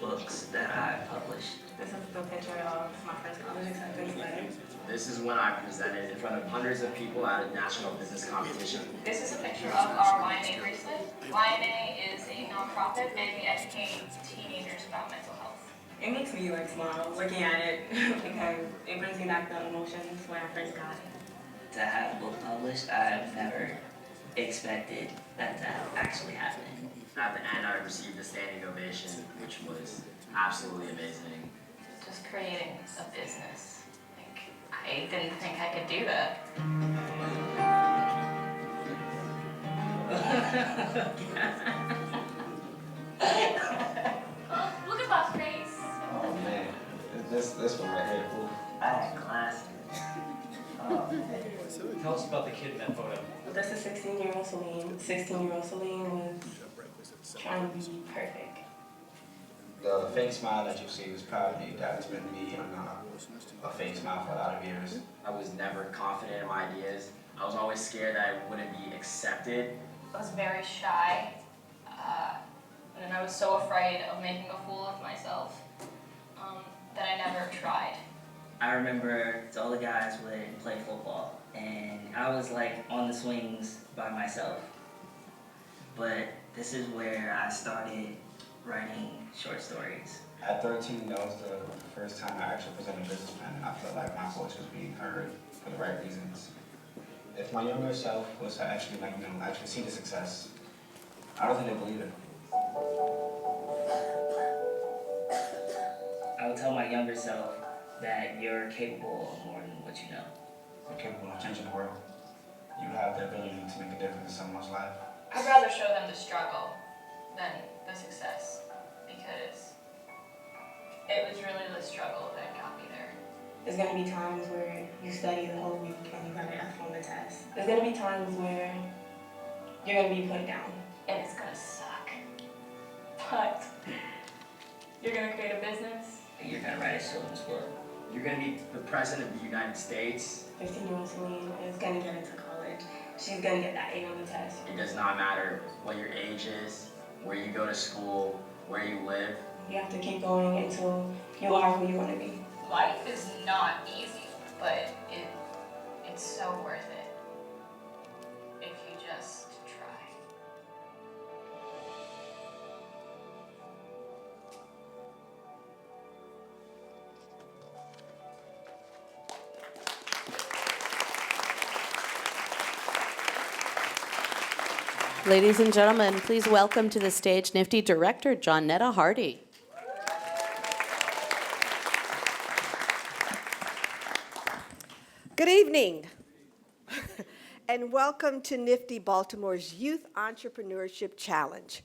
books that I published. This is the picture of my first college acceptance letter. This is when I presented in front of hundreds of people at a national business competition. This is a picture of our YNA bracelet. YNA is a nonprofit and we educate teenagers about mental health. It makes me smile looking at it because it brings me back the emotions when I first got it. To have a book published, I've never expected that to actually happen. At the end, I received a standing ovation, which was absolutely amazing. Just creating a business. I didn't think I could do that. Look at Bob's face. Oh man, this one right here. Ooh. I had classes. Tell us about the kid in that photo. This is 16-year-old Celine. 16-year-old Celine was trying to be perfect. The fake smile that you see is probably that's been me on a fake smile for a lot of years. I was never confident in my ideas. I was always scared that I wouldn't be accepted. I was very shy, and I was so afraid of making a fool of myself that I never tried. I remember all the guys would play football, and I was like on the swings by myself. But this is where I started writing short stories. At 13, that was the first time I actually presented a business plan, and I felt like my voice was being heard for the right reasons. If my younger self was to actually, actually see the success, I don't think they'd believe it. I would tell my younger self that you're capable of more than what you know. You're capable of changing the world. You have the ability to make a difference in someone's life. I'd rather show them the struggle than the success, because it was really the struggle that got me there. There's going to be times where you study the whole week and you got an F on the test. There's going to be times where you're going to be put down. And it's gonna suck. But you're gonna create a business. You're gonna write a children's book. You're gonna be the president of the United States. 15-year-old Celine is going to get into college. She's going to get that A on the test. It does not matter what your age is, where you go to school, where you live. You have to keep going until you are who you want to be. Life is not easy, but it's so worth it if you just try. Ladies and gentlemen, please welcome to the stage NFTE Director, Johnetta Hardy. Good evening, and welcome to NFTE Baltimore's Youth Entrepreneurship Challenge.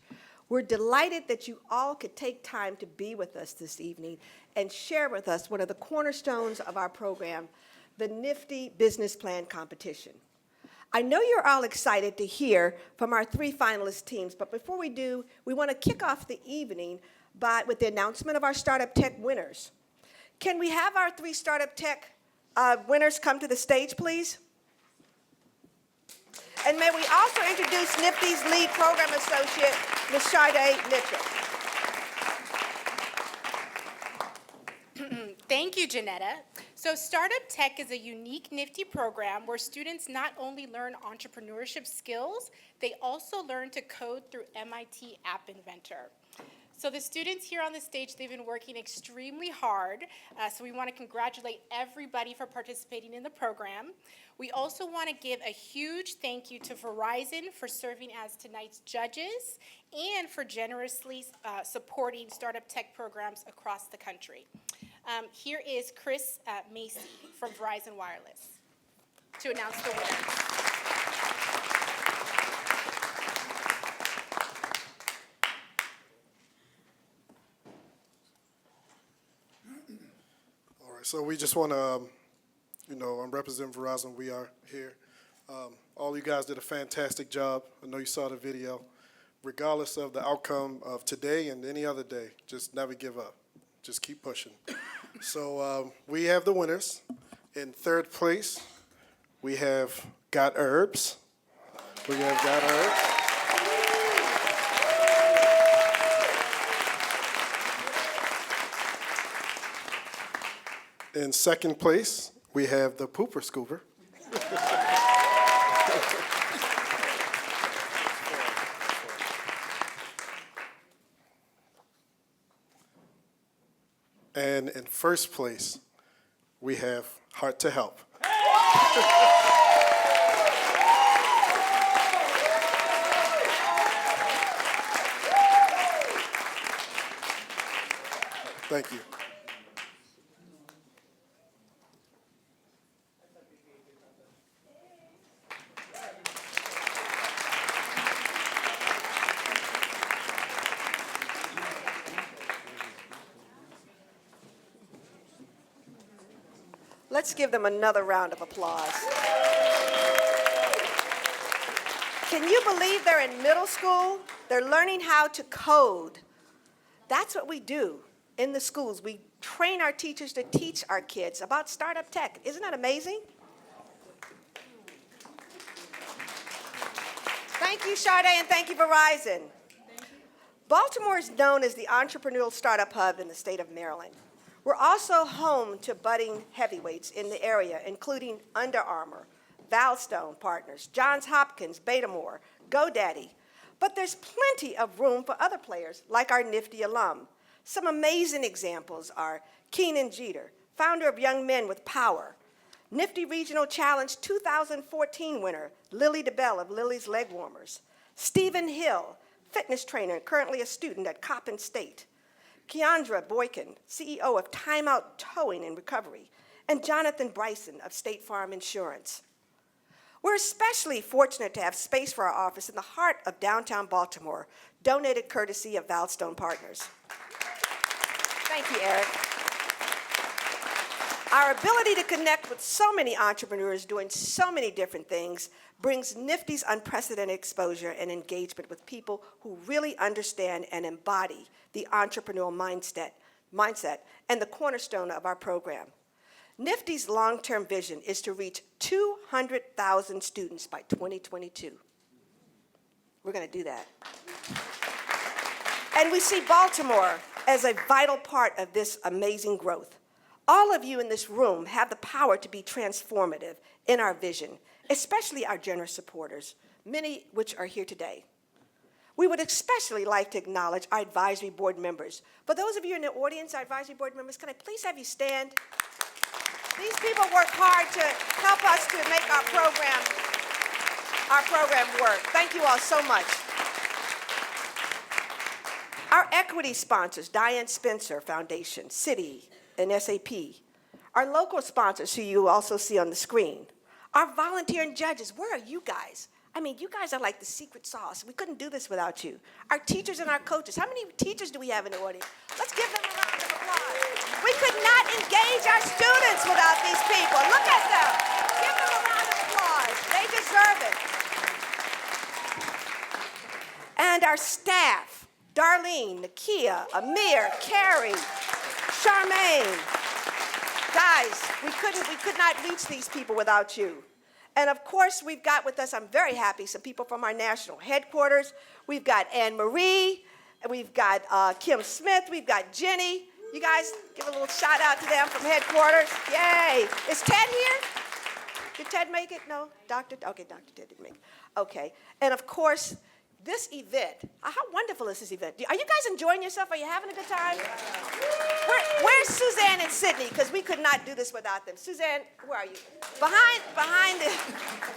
We're delighted that you all could take time to be with us this evening and share with us one of the cornerstones of our program, the NFTE Business Plan Competition. I know you're all excited to hear from our three finalist teams, but before we do, we want to kick off the evening with the announcement of our Startup Tech winners. Can we have our three Startup Tech winners come to the stage, please? And may we also introduce NFTE's lead program associate, Ms. Sade Mitchell. Thank you, Janetta. So Startup Tech is a unique NFTE program where students not only learn entrepreneurship skills, they also learn to code through MIT App Inventor. So the students here on the stage, they've been working extremely hard, so we want to congratulate everybody for participating in the program. We also want to give a huge thank you to Verizon for serving as tonight's judges and for generously supporting Startup Tech programs across the country. Here is Chris Macy from Verizon Wireless to announce the winners. All right, so we just want to, I'm representing Verizon. We are here. All you guys did a fantastic job. I know you saw the video. Regardless of the outcome of today and any other day, just never give up. Just keep pushing. So we have the winners. In third place, we have Got Herbs. We have Got Herbs. In second place, we have the Pooper Scooper. And in first place, we have Heart to Help. Thank you. Let's give them another round of applause. Can you believe they're in middle school? They're learning how to code. That's what we do in the schools. We train our teachers to teach our kids about startup tech. Isn't that amazing? Thank you, Sade, and thank you, Verizon. Baltimore is known as the entrepreneurial startup hub in the state of Maryland. We're also home to budding heavyweights in the area, including Under Armour, Valstone Partners, Johns Hopkins, Betamore, GoDaddy. But there's plenty of room for other players, like our Nifty alum. Some amazing examples are Keenan Jeter, founder of Young Men with Power, Nifty Regional Challenge 2014 winner, Lily DeBell of Lily's Leg Warmers, Stephen Hill, fitness trainer, currently a student at Coppin State, Keandra Boykin, CEO of Time Out Towing and Recovery, and Jonathan Bryson of State Farm Insurance. We're especially fortunate to have space for our office in the heart of downtown Baltimore, donated courtesy of Valstone Partners. Thank you, Eric. Our ability to connect with so many entrepreneurs doing so many different things brings Nifty's unprecedented exposure and engagement with people who really understand and embody the entrepreneurial mindset and the cornerstone of our program. Nifty's long-term vision is to reach 200,000 students by 2022. We're going to do that. And we see Baltimore as a vital part of this amazing growth. All of you in this room have the power to be transformative in our vision, especially our generous supporters, many which are here today. We would especially like to acknowledge our advisory board members. For those of you in the audience, our advisory board members, can I please have you stand? These people work hard to help us to make our program work. Thank you all so much. Our equity sponsors, Diane Spencer Foundation, Citi, and SAP. Our local sponsors, who you also see on the screen. Our volunteering judges, where are you guys? I mean, you guys are like the secret sauce. We couldn't do this without you. Our teachers and our coaches. How many teachers do we have in the audience? Let's give them a round of applause. We could not engage our students without these people. Look at them. Give them a round of applause. They deserve it. And our staff, Darlene, Nakia, Amir, Carrie, Charmaine. Guys, we could not reach these people without you. And of course, we've got with us, I'm very happy, some people from our national headquarters. We've got Anne Marie, we've got Kim Smith, we've got Jenny. You guys give a little shout out to them from headquarters. Yay. Is Ted here? Did Ted make it? No? Dr. Ted didn't make it. Okay. And of course, this event, how wonderful is this event? Are you guys enjoying yourself? Are you having a good time? Where's Suzanne and Sydney? Because we could not do this without them. Suzanne, where are you? Behind the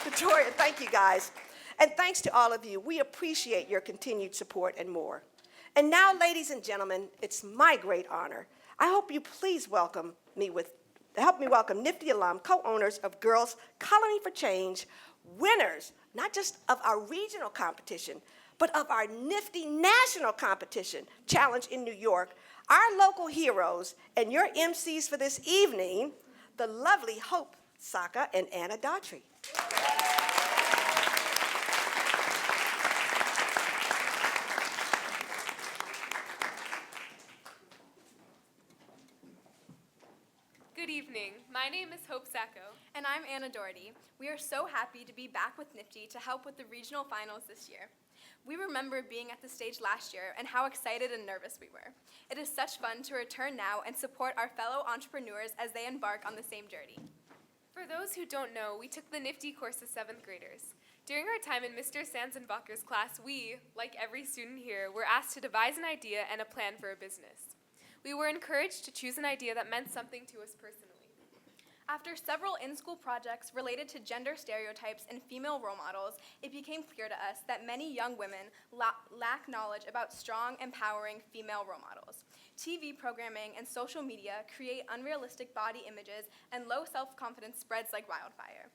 Victoria. Thank you, guys. And thanks to all of you. We appreciate your continued support and more. And now, ladies and gentlemen, it's my great honor. I hope you please help me welcome Nifty alum, co-owners of Girls Coloring for Change, winners, not just of our regional competition, but of our Nifty National Competition Challenge in New York, our local heroes, and your MCs for this evening, the lovely Hope Saka and Anna Daughtry. Good evening. My name is Hope Sacco. And I'm Anna Doherty. We are so happy to be back with Nifty to help with the regional finals this year. We remember being at the stage last year and how excited and nervous we were. It is such fun to return now and support our fellow entrepreneurs as they embark on the same journey. For those who don't know, we took the NFTE course as 7th graders. During our time in Mr. Sanzenbacher's class, we, like every student here, were asked to devise an idea and a plan for a business. We were encouraged to choose an idea that meant something to us personally. After several in-school projects related to gender stereotypes and female role models, it became clear to us that many young women lack knowledge about strong, empowering female role models. TV programming and social media create unrealistic body images, and low self-confidence spreads like wildfire.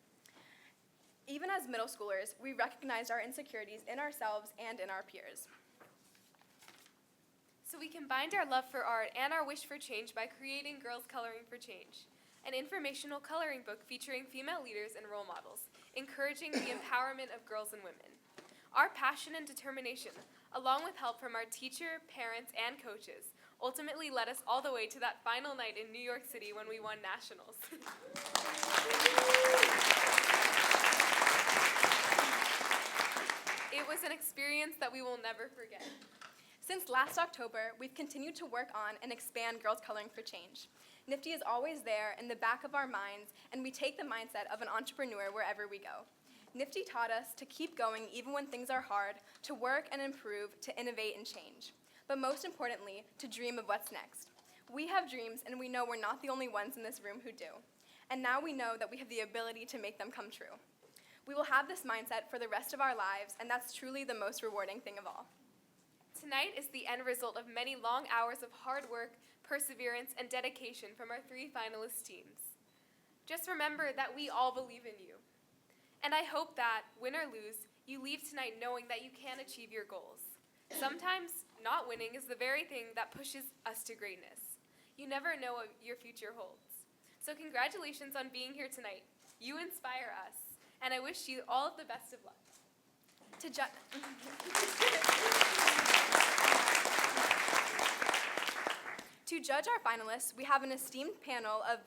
Even as middle schoolers, we recognized our insecurities in ourselves and in our peers. So we combined our love for art and our wish for change by creating Girls Coloring for Change, an informational coloring book featuring female leaders and role models, encouraging the empowerment of girls and women. Our passion and determination, along with help from our teacher, parents, and coaches, ultimately led us all the way to that final night in New York City when we won nationals. It was an experience that we will never forget. Since last October, we've continued to work on and expand Girls Coloring for Change. NFTE is always there in the back of our minds, and we take the mindset of an entrepreneur wherever we go. NFTE taught us to keep going even when things are hard, to work and improve, to innovate and change. But most importantly, to dream of what's next. We have dreams, and we know we're not the only ones in this room who do. And now we know that we have the ability to make them come true. We will have this mindset for the rest of our lives, and that's truly the most rewarding thing of all. Tonight is the end result of many long hours of hard work, perseverance, and dedication from our 3 finalist teams. Just remember that we all believe in you. And I hope that, win or lose, you leave tonight knowing that you can achieve your goals. Sometimes, not winning is the very thing that pushes us to greatness. You never know what your future holds. So congratulations on being here tonight. You inspire us, and I wish you all of the best of luck. To judge our finalists, we have an esteemed panel of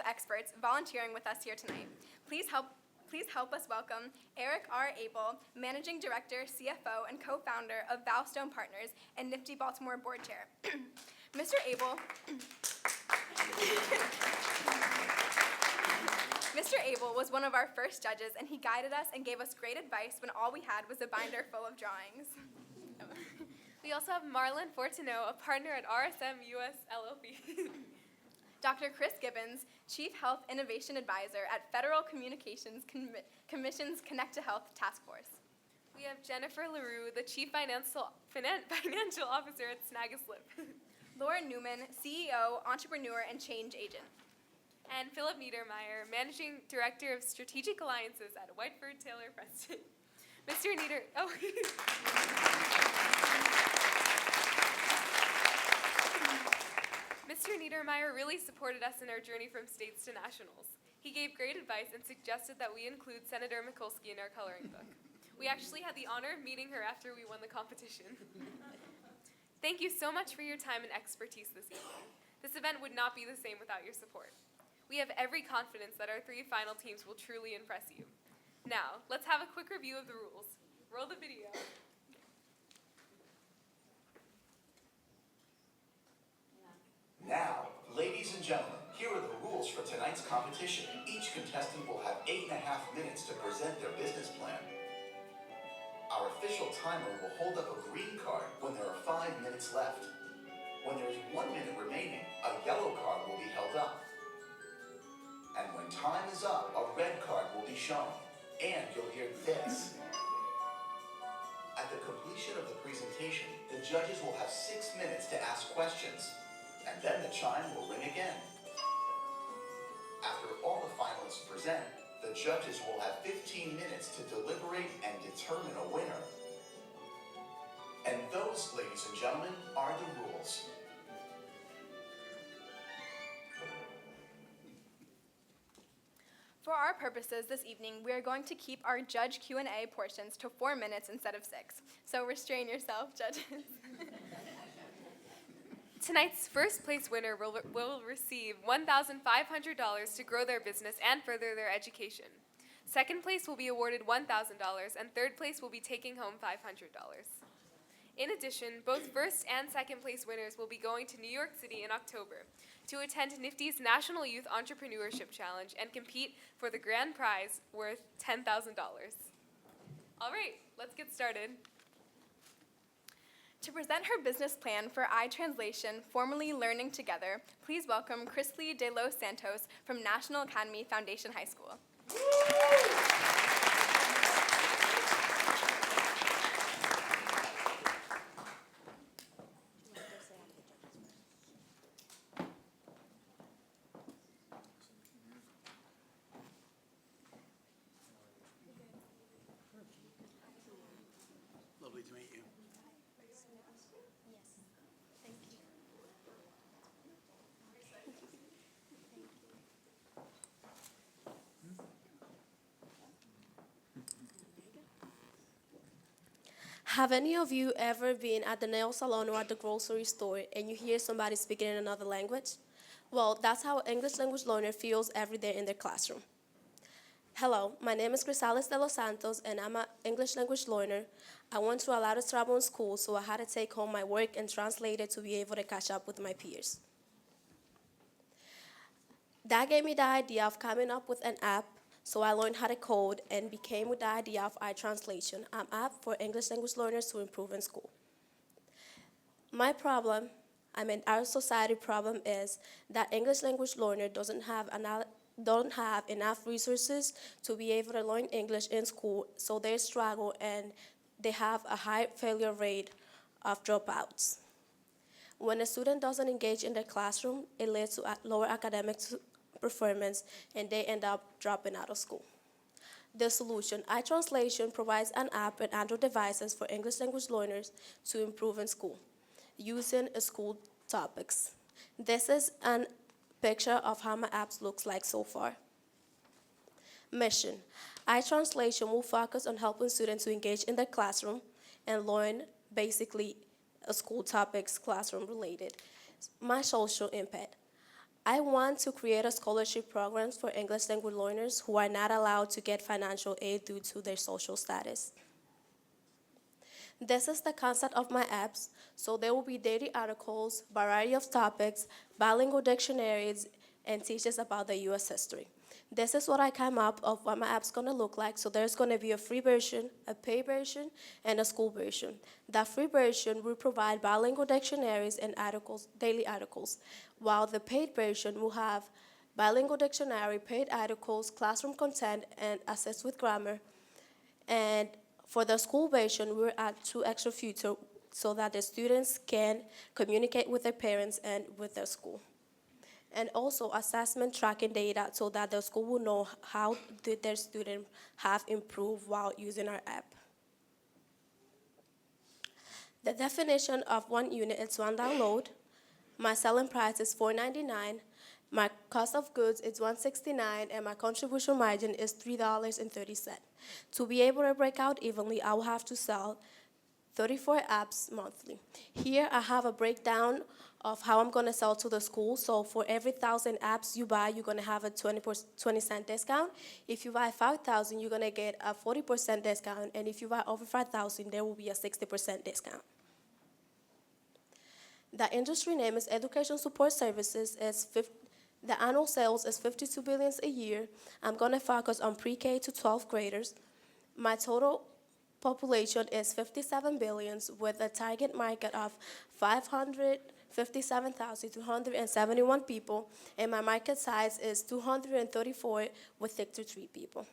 experts volunteering with us here tonight. Please help us welcome Eric R. Abel, Managing Director, CFO, and co-founder of Valstone Partners and NFTE Baltimore Board Chair. Mr. Abel was one of our first judges, and he guided us and gave us great advice when all we had was a binder full of drawings. We also have Marlon Fortuneau, a partner at RSM US LLP. Dr. Chris Gibbons, Chief Health Innovation Advisor at Federal Communications Commission's Connect to Health Task Force. We have Jennifer LaRue, the Chief Financial Officer at Snag a Slip. Laura Newman, CEO, Entrepreneur, and Change Agent. And Philip Niedermeyer, Managing Director of Strategic Alliances at Whiteford Taylor Preston. Mr. Mr. Niedermeyer really supported us in our journey from states to nationals. He gave great advice and suggested that we include Senator Mikulski in our coloring book. We actually had the honor of meeting her after we won the competition. Thank you so much for your time and expertise this evening. This event would not be the same without your support. We have every confidence that our 3 final teams will truly impress you. Now, let's have a quick review of the rules. Roll the video. Now, ladies and gentlemen, here are the rules for tonight's competition. Each contestant will have 8.5 minutes to present their business plan. Our official timer will hold up a green card when there are 5 minutes left. When there is 1 minute remaining, a yellow card will be held up. And when time is up, a red card will be shown. And you'll hear this. At the completion of the presentation, the judges will have 6 minutes to ask questions. And then the chime will ring again. After all the finalists present, the judges will have 15 minutes to deliberate and determine a winner. And those, ladies and gentlemen, are the rules. For our purposes this evening, we are going to keep our judge Q&A portions to 4 minutes instead of 6. So restrain yourself, judges. Tonight's first place winner will receive $1,500 to grow their business and further their education. Second place will be awarded $1,000, and third place will be taking home $500. In addition, both first and second place winners will be going to New York City in October to attend NFTE's National Youth Entrepreneurship Challenge and compete for the grand prize worth $10,000. All right, let's get started. To present her business plan for iTranslation, formerly Learning Together, please welcome Chrisley De Los Santos from National Academy Foundation High School. Lovely to meet you. Have any of you ever been at the nail salon or at the grocery store and you hear somebody speaking in another language? Well, that's how an English language learner feels every day in their classroom. Hello, my name is Chrisley De Los Santos, and I'm an English language learner. I went through a lot of trouble in school, so I had to take home my work and translate it to be able to catch up with my peers. That gave me the idea of coming up with an app, so I learned how to code and became with the idea of iTranslation, an app for English language learners to improve in school. My problem, our society problem, is that English language learner don't have enough resources to be able to learn English in school, so they struggle and they have a high failure rate of dropouts. When a student doesn't engage in their classroom, it leads to lower academic performance, and they end up dropping out of school. The solution, iTranslation, provides an app and Android devices for English language learners to improve in school using school topics. This is a picture of how my app looks like so far. Mission, iTranslation will focus on helping students to engage in their classroom and learn basically school topics, classroom related. My social impact, I want to create a scholarship program for English language learners who are not allowed to get financial aid due to their social status. This is the concept of my apps, so there will be daily articles, variety of topics, bilingual dictionaries, and teaches about the U.S. history. This is what I came up of what my app's gonna look like. So there's gonna be a free version, a paid version, and a school version. The free version will provide bilingual dictionaries and articles, daily articles, while the paid version will have bilingual dictionary, paid articles, classroom content, and assist with grammar. And for the school version, we'll add 2 extra features so that the students can communicate with their parents and with their school. And also assessment tracking data so that the school will know how did their student have improved while using our app. The definition of 1 unit is 1 download. My selling price is $4.99. My cost of goods is $1.69, and my contribution margin is $3.30. To be able to break out evenly, I will have to sell 34 apps monthly. Here I have a breakdown of how I'm going to sell to the school. So for every 1,000 apps you buy, you're going to have a 20% discount. If you buy 5,000, you're going to get a 40% discount. And if you buy over 5,000, there will be a 60% discount. The industry name is Education Support Services. The annual sales is $52 billion a year. I'm going to focus on pre-K to 12th graders. My total population is 57 billion with a target market of 557,271 people, and my market size is 234 with 63 people.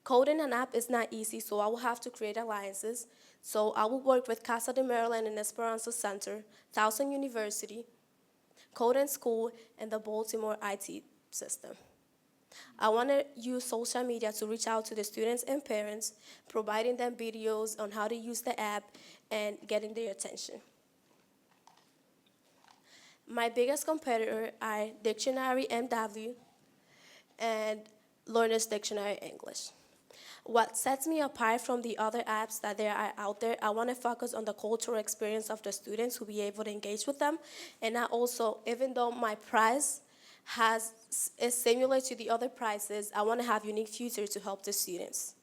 Coding an app is not easy, so I will have to create alliances. So I will work with Casa de Maryland and Esperanza Center, Towson University, Coding School, and the Baltimore IT system. I want to use social media to reach out to the students and parents, providing them videos on how to use the app and getting their attention. My biggest competitor are Dictionary MW and Learner's Dictionary English. What sets me apart from the other apps that there are out there, I want to focus on the cultural experience of the students who be able to engage with them. And I also, even though my price is similar to the other prizes. I want to have unique features to help the students.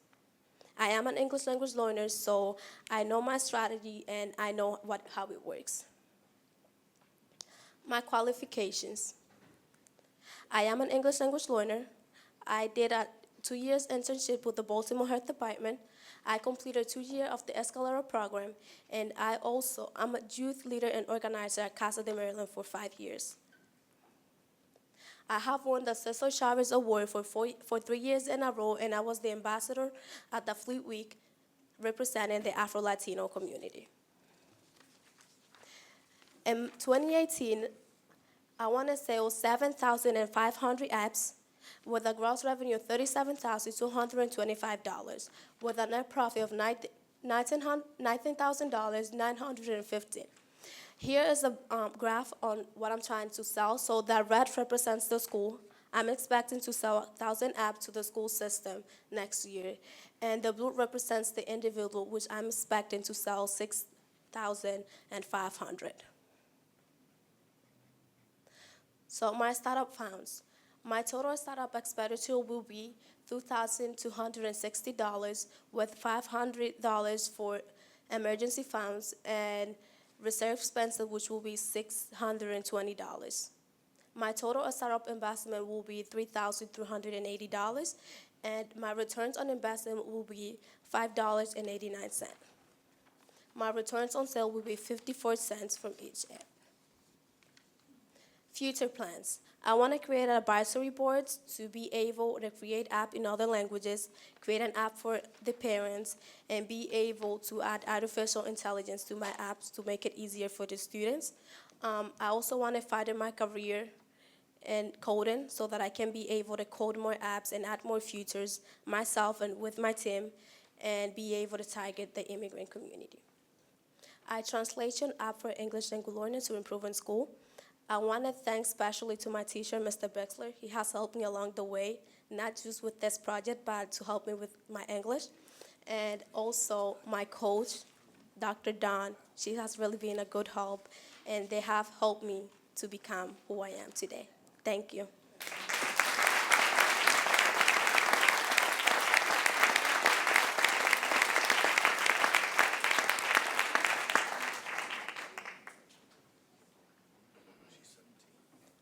I am an English language learner, so I know my strategy and I know how it works. My qualifications. I am an English language learner. I did a 2 years internship with the Baltimore Health Department. I completed 2 years of the Escalera program, and I'm a youth leader and organizer at Casa de Maryland for 5 years. I have won the Cecil Chavez Award for 3 years in a row, and I was the ambassador at the Fleet Week representing the Afro-Latino community. In 2018, I want to sell 7,500 apps with a gross revenue of $37,225, with a net profit of $19,950. Here is a graph on what I'm trying to sell. So the red represents the school. I'm expecting to sell 1,000 apps to the school system next year. And the blue represents the individual, which I'm expecting to sell 6,500. So my startup funds. My total startup expenditure will be $2,260 with $500 for emergency funds and reserve expenses, which will be $620. My total startup investment will be $3,380, and my returns on investment will be $5.89. My returns on sale will be 54 cents from each app. Future plans. I want to create advisory boards to be able to create app in other languages, create an app for the parents, and be able to add artificial intelligence to my apps to make it easier for the students. I also want to further my career in coding so that I can be able to code more apps and add more features myself and with my team and be able to target the immigrant community. I translation app for English language learners to improve in school. I want to thank especially to my teacher, Mr. Bexler. He has helped me along the way, not just with this project, but to help me with my English. And also my coach, Dr. Dawn. She has really been a good help, and they have helped me to become who I am today. Thank you.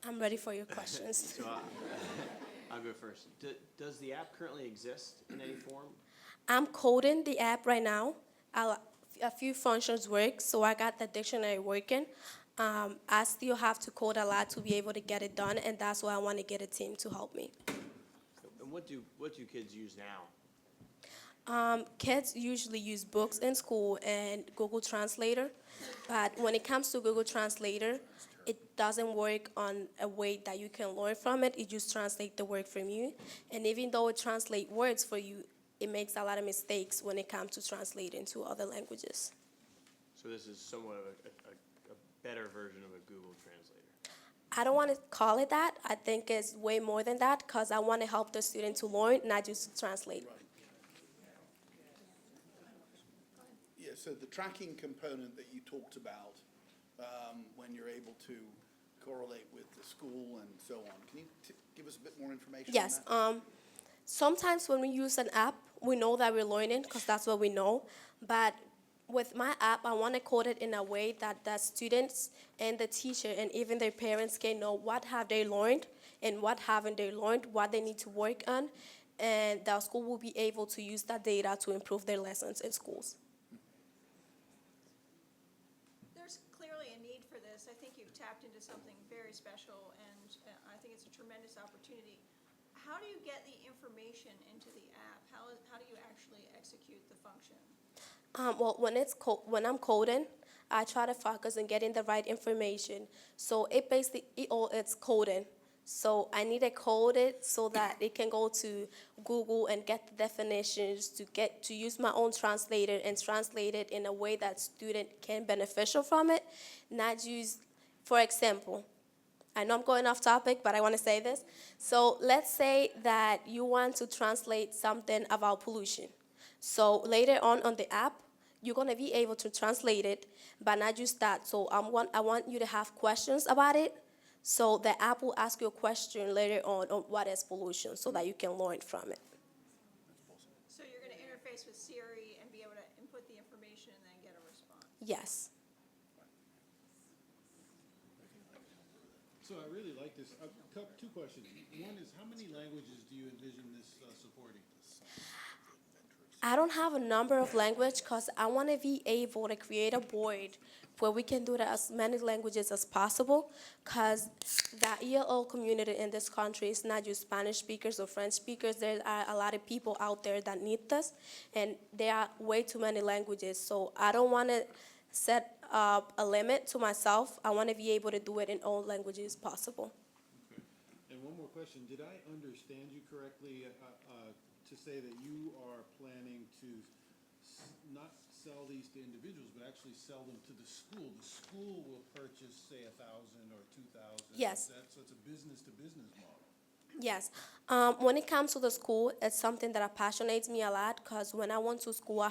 I'm ready for your questions. So I'll go first. Does the app currently exist in any form? I'm coding the app right now. A few functions work, so I got the dictionary working. I still have to code a lot to be able to get it done, and that's why I want to get a team to help me. And what do kids use now? Kids usually use books in school and Google Translator, but when it comes to Google Translator, it doesn't work on a way that you can learn from it. It just translates the word from you, and even though it translates words for you, it makes a lot of mistakes when it comes to translating to other languages. So this is somewhat of a better version of a Google Translator. I don't want to call it that. I think it's way more than that because I want to help the student to learn, not just to translate. Yeah, so the tracking component that you talked about, when you're able to correlate with the school and so on, can you give us a bit more information Yes. on that? Sometimes when we use an app, we know that we're learning because that's what we know. But with my app, I want to code it in a way that the students and the teacher and even their parents can know what have they learned and what haven't they learned, what they need to work on, and the school will be able to use that data to improve their lessons in schools. There's clearly a need for this. I think you've tapped into something very special, and I think it's a tremendous opportunity. How do you get the information into the app? How do you actually execute the function? Well, when I'm coding, I try to focus on getting the right information. So it's coding. So I need to code it so that it can go to Google and get the definitions to use my own translator and translate it in a way that student can beneficial from it, not use, for example, I know I'm going off topic, but I want to say this. So let's say that you want to translate something about pollution. So later on the app, you're going to be able to translate it, but not just that. So I want you to have questions about it. So the app will ask you a question later on what is pollution so that you can learn from it. So you're going to interface with Siri and be able to input the information and then get a response? Yes. So I really like this. Two questions. One is, how many languages do you envision this supporting? I don't have a number of language because I want to be able to create a board where we can do that as many languages as possible, because the ELL community in this country is not just Spanish speakers or French speakers. There are a lot of people out there that need this, and there are way too many languages. So I don't want to set up a limit to myself. I want to be able to do it in all languages possible. Okay. And one more question. Did I understand you correctly to say that you are planning to not sell these to individuals, but actually sell them to the school? The school will purchase, say, 1,000 or 2,000. Yes. So it's a business-to-business model. Yes. When it comes to the school, it's something that passionates me a lot, because when I went to school,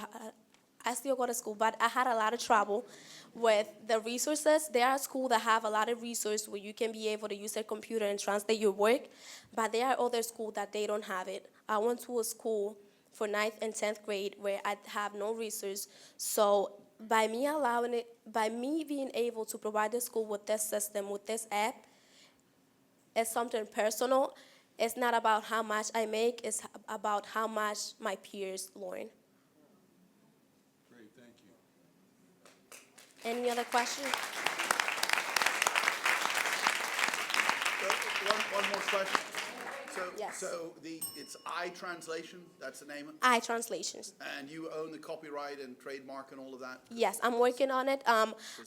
I still go to school, but I had a lot of trouble with the resources. There are schools that have a lot of resources where you can be able to use a computer and translate your work, but there are other schools that they don't have it. I went to a school for 9th and 10th grade where I have no resource. So by me being able to provide the school with this system, with this app, it's something personal. It's not about how much I make, it's about how much my peers learn. Great, thank you. Any other questions? One more question. Yes. So it's iTranslation, that's the name? iTranslations. And you own the copyright and trademark and all of that? Yes, I'm working on it.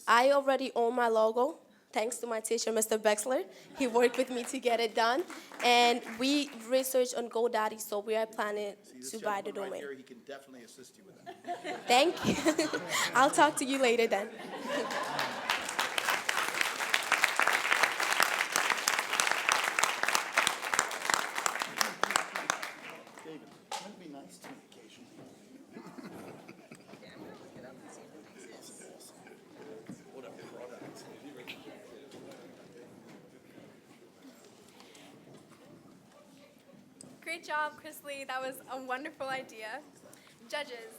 I already own my logo, thanks to my teacher, Mr. Bexler. He worked with me to get it done. And we researched on GoDaddy, so we are planning to buy the domain. Right here, he can definitely assist you with that. Thank you. I'll talk to you later then. David, that'd be nice to me occasionally. What a product. Great job, Chris Lee. That was a wonderful idea. Judges.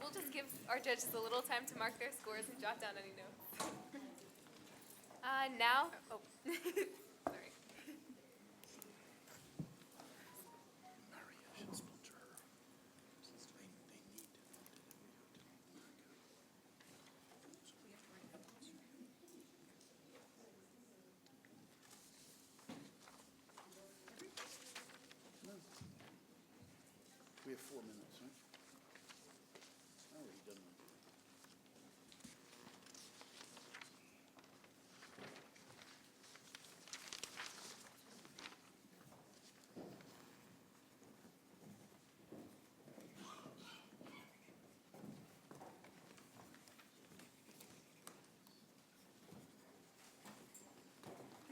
We'll just give our judges a little time to mark their scores and jot down any notes. Now, sorry. We have 4 minutes, right? I already done one.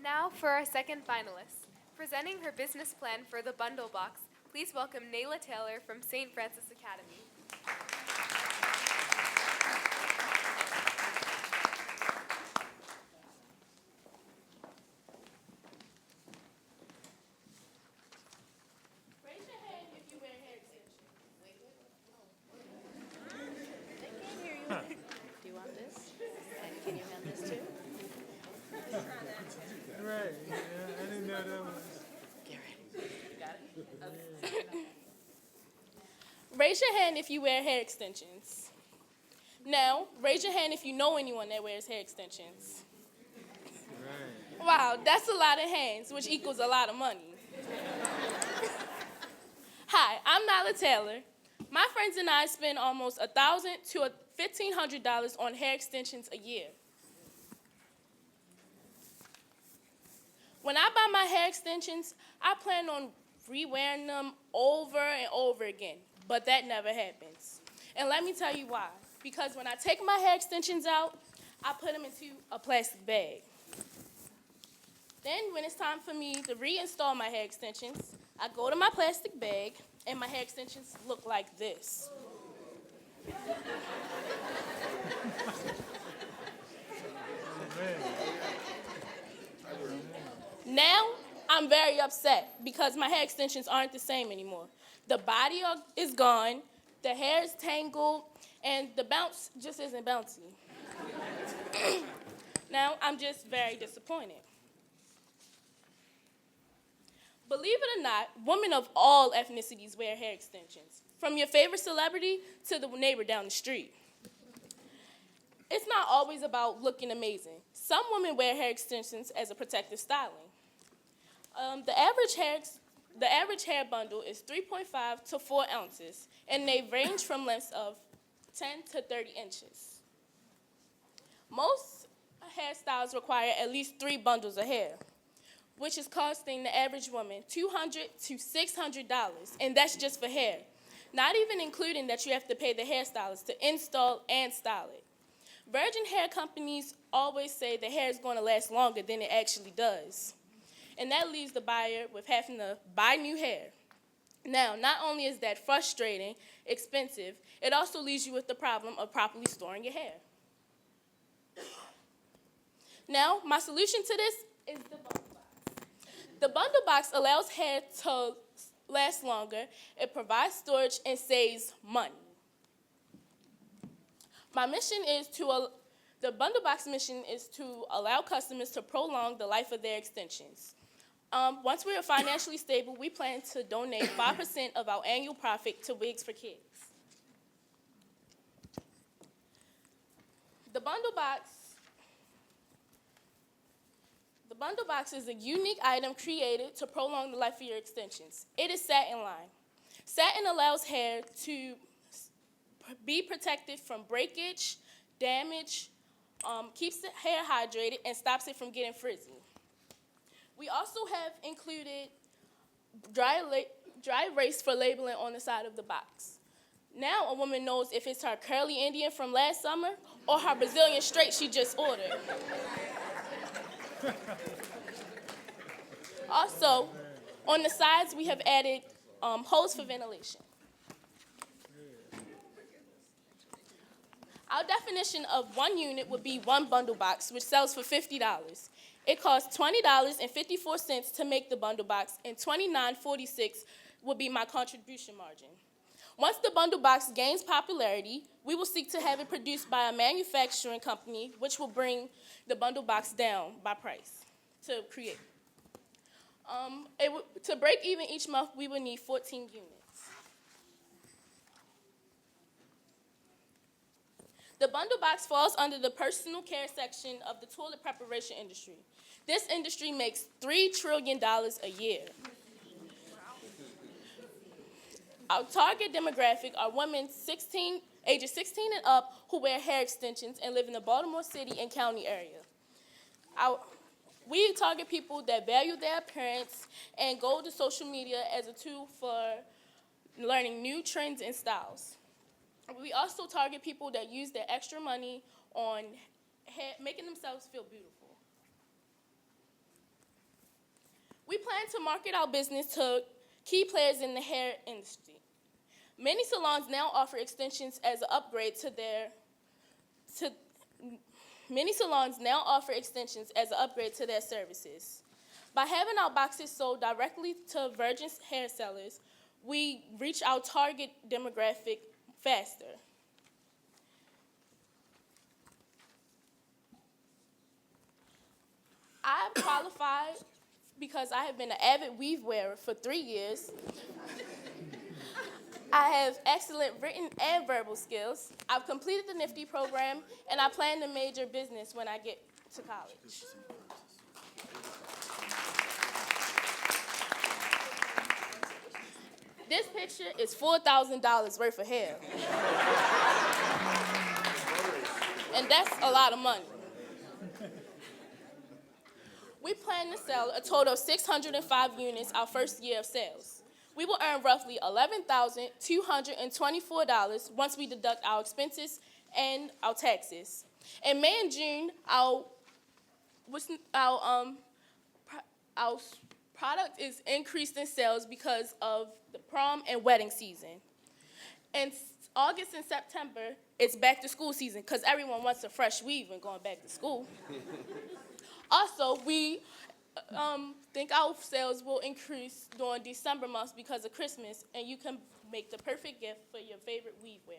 Now for our second finalist. Presenting her business plan for the Bundle Box, please welcome Nayla Taylor from St. Francis Academy. Raise your hand if you wear hair extensions. They can't hear you. Do you want this? And can you hand this too? Right, yeah, I didn't know that was. You got it? Okay. Raise your hand if you wear hair extensions. Now, raise your hand if you know anyone that wears hair extensions. Right. Wow, that's a lot of hands, which equals a lot of money. Hi, I'm Nyla Taylor. My friends and I spend almost $1,000 to $1,500 on hair extensions a year. When I buy my hair extensions, I plan on re-wearing them over and over again, but that never happens. And let me tell you why. Because when I take my hair extensions out, I put them into a plastic bag. Then when it's time for me to reinstall my hair extensions, I go to my plastic bag, and my hair extensions look like this. very upset because my hair extensions aren't the same anymore. The body is gone, the hair is tangled, and the bounce just isn't bouncy. Now, I'm just very disappointed. Believe it or not, women of all ethnicities wear hair extensions, from your favorite celebrity to the neighbor down the street. It's not always about looking amazing. Some women wear hair extensions as a protective styling. The average hair bundle is 3.5 to 4 ounces, and they range from lengths of 10 to 30 inches. Most hairstyles require at least 3 bundles of hair, which is costing the average woman $200 to $600, and that's just for hair. Not even including that you have to pay the hairstylist to install and style it. Virgin hair companies always say the hair is going to last longer than it actually does. And that leaves the buyer with having to buy new hair. Now, not only is that frustrating, expensive, it also leaves you with the problem of properly storing your hair. Now, my solution to this is the bundle box. The bundle box allows hair to last longer, it provides storage, and saves money. The bundle box mission is to allow customers to prolong the life of their extensions. Once we are financially stable, we plan to donate 5% of our annual profit to Wigs for Kids. The bundle box is a unique item created to prolong the life of your extensions. It is satin-lined. Satin allows hair to be protected from breakage, damage, keeps the hair hydrated, and stops it from getting frizzy. We also have included dry erase for labeling on the side of the box. Now a woman knows if it's her curly Indian from last summer or her Brazilian straight she just ordered. Also, on the sides we have added holes for ventilation. Our definition of one unit would be one bundle box, which sells for $50. It costs $20.54 to make the bundle box, and $29.46 would be my contribution margin. Once the bundle box gains popularity, we will seek to have it produced by a manufacturing company, which will bring the bundle box down by price to create. To break even each month, we would need 14 units. The bundle box falls under the personal care section of the toilet preparation industry. This industry makes $3 trillion a year. Our target demographic are women ages 16 and up who wear hair extensions and live in the Baltimore City and County area. We target people that value their appearance and go to social media as a tool for learning new trends and styles. We also target people that use their extra money on making themselves feel beautiful. We plan to market our business to key players in the hair industry. Many salons now offer extensions as an upgrade to their services. By having our boxes sold directly to virgin hair sellers, we reach our target demographic faster. I have qualified because I have been an avid weave wearer for 3 years. I have excellent written and verbal skills. I've completed the NFTE program, and I plan to major business when I get to college. This picture is $4,000 worth of hair. And that's a lot of money. We plan to sell a total of 605 units our first year of sales. We will earn roughly $11,224 once we deduct our expenses and our taxes. In May and June, our product is increased in sales because of the prom and wedding season. In August and September, it's back to school season because everyone wants a fresh weave when going back to school. Also, we think our sales will increase during December months because of Christmas, and you can make the perfect gift for your favorite weave wearer.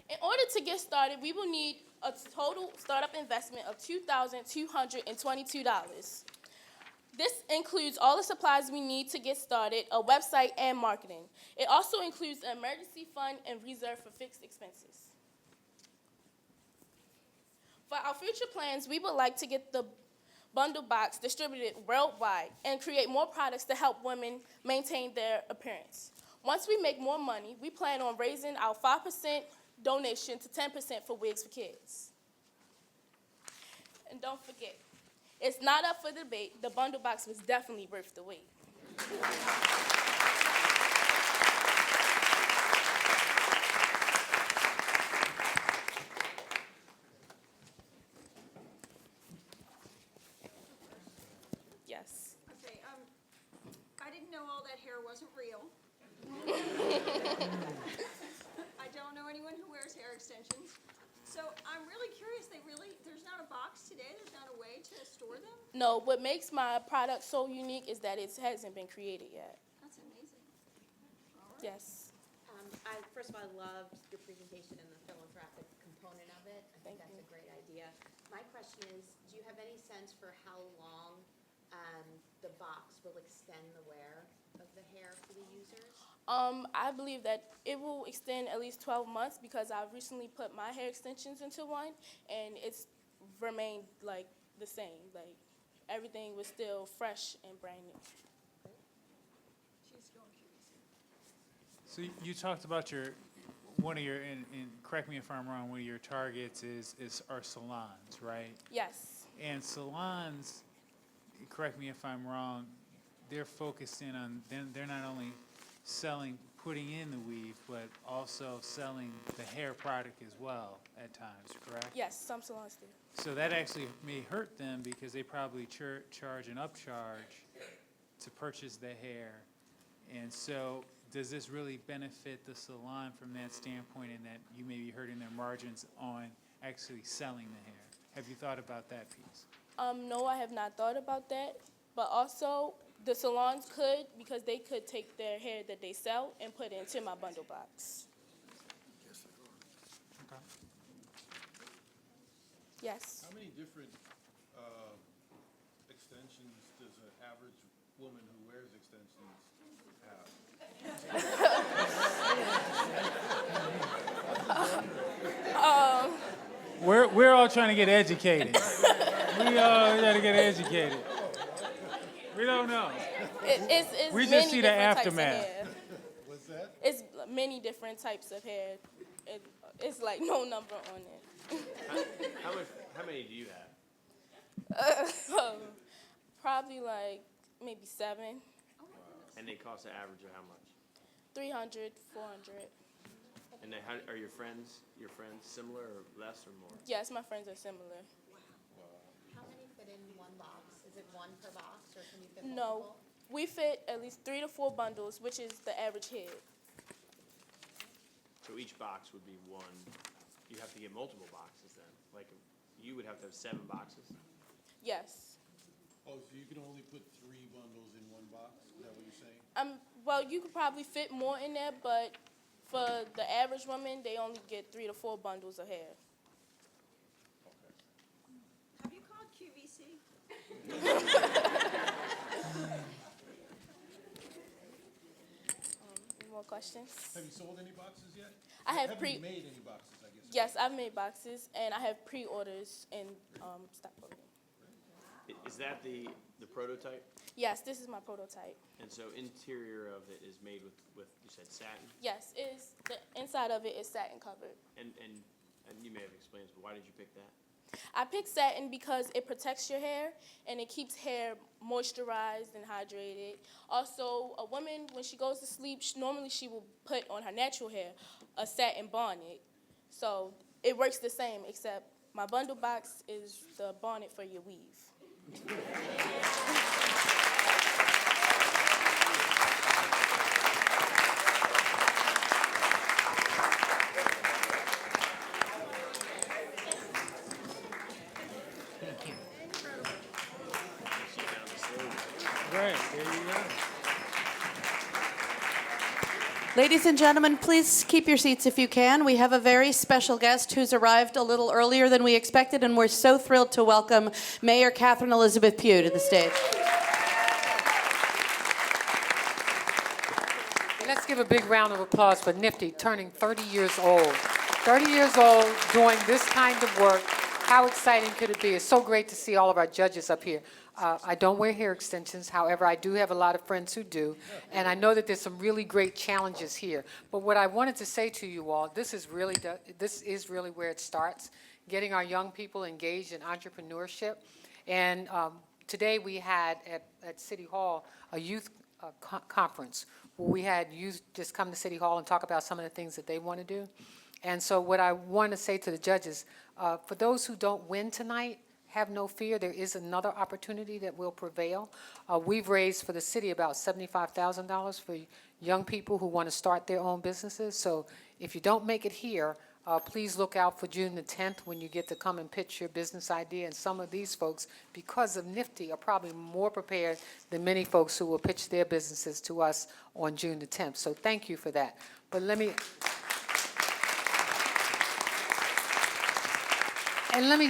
In order to get started, we will need a total startup investment of $2,222. This includes all the supplies we need to get started, a website, and marketing. It also includes an emergency fund and reserve for fixed expenses. For our future plans, we would like to get the bundle box distributed worldwide and create more products to help women maintain their appearance. Once we make more money, we plan on raising our 5% donation to 10% for Wigs for Kids. And don't forget, it's not up for debate. The bundle box was definitely worth the wait. Yes. Okay, I didn't know all that hair wasn't real. I don't know anyone who wears hair extensions. So I'm really curious, there's not a box today? There's not a way to store them? No, what makes my product so unique is that it hasn't been created yet. That's amazing. All right. Yes. First of all, I loved your presentation and the philanthropic component of it. I think that's a great idea. My question is, do you have any sense for how long the box will extend the wear of the hair for the users? I believe that it will extend at least 12 months because I've recently put my hair extensions into one, and it's remained like the same. Like everything was still fresh and brand new. She's going QVC. So you talked about one of your, and correct me if I'm wrong, one of your targets are salons, right? Yes. And salons, correct me if I'm wrong, they're focused in on, they're not only putting in the weave, but also selling the hair product as well at times, correct? Yes, some salons do. So that actually may hurt them because they probably charge an upcharge to purchase the hair. And so does this really benefit the salon from that standpoint in that you may be hurting their margins on actually selling the hair? Have you thought about that piece? No, I have not thought about that. But also, the salons could, because they could take their hair that they sell and put it into my bundle box. Okay. Yes. How many different extensions does an average woman who wears extensions have? We're all trying to get educated. We all trying to get educated. We don't know. We just see the aftermath. What's that? It's many different types of hair. It's like no number on it. How many do you have? Probably like maybe 7. And they cost an average of how much? 300, 400. And then are your friends similar or less or more? Yes, my friends are similar. How many fit in one box? Is it one per box, or can you fit No, multiple? we fit at least 3 to 4 bundles, which is the average head. So each box would be one. You have to get multiple boxes then. Like you would have to have 7 boxes. Yes. Oh, so you can only put 3 bundles in one box? Is that what you're saying? Well, you could probably fit more in there, but for the average woman, they only get 3 to 4 bundles of hair. Have you called QVC? Any more questions? Have you sold any boxes yet? I have Have you made any boxes, I guess? Yes, I've made boxes, and I have pre-orders and stock loading. Is that the prototype? Yes, this is my prototype. And so interior of it is made with you said satin? Yes, the inside of it is satin covered. And you may have explained this, but why did you pick that? I picked satin because it protects your hair and it keeps hair moisturized and hydrated. Also, a woman, when she goes to sleep, normally she will put on her natural hair a satin bonnet. So it works the same, except my bundle box is the bonnet for your weave. Ladies and gentlemen, please keep your seats if you can. We have a very special guest who's arrived a little earlier than we expected, and we're so thrilled to welcome Mayor Catherine Elizabeth Pugh to the stage. Let's give a big round of applause for Nifty turning 30 years old. 30 years old doing this kind of work. How exciting could it be? It's so great to see all of our judges up here. I don't wear hair extensions. However, I do have a lot of friends who do. And I know that there's some really great challenges here. But what I wanted to say to you all, this is really where it starts, getting our young people engaged in entrepreneurship. And today we had at City Hall a youth conference where we had youth just come to City Hall and talk about some of the things that they want to do. And so what I want to say to the judges, for those who don't win tonight, have no fear. There is another opportunity that will prevail. We've raised for the city about $75,000 for young people who want to start their own businesses. So if you don't make it here, please look out for June the 10th when you get to come and pitch your business idea. And some of these folks, because of Nifty, are probably more prepared than many folks who will pitch their businesses to us on June the 10th. So thank you for that. But let me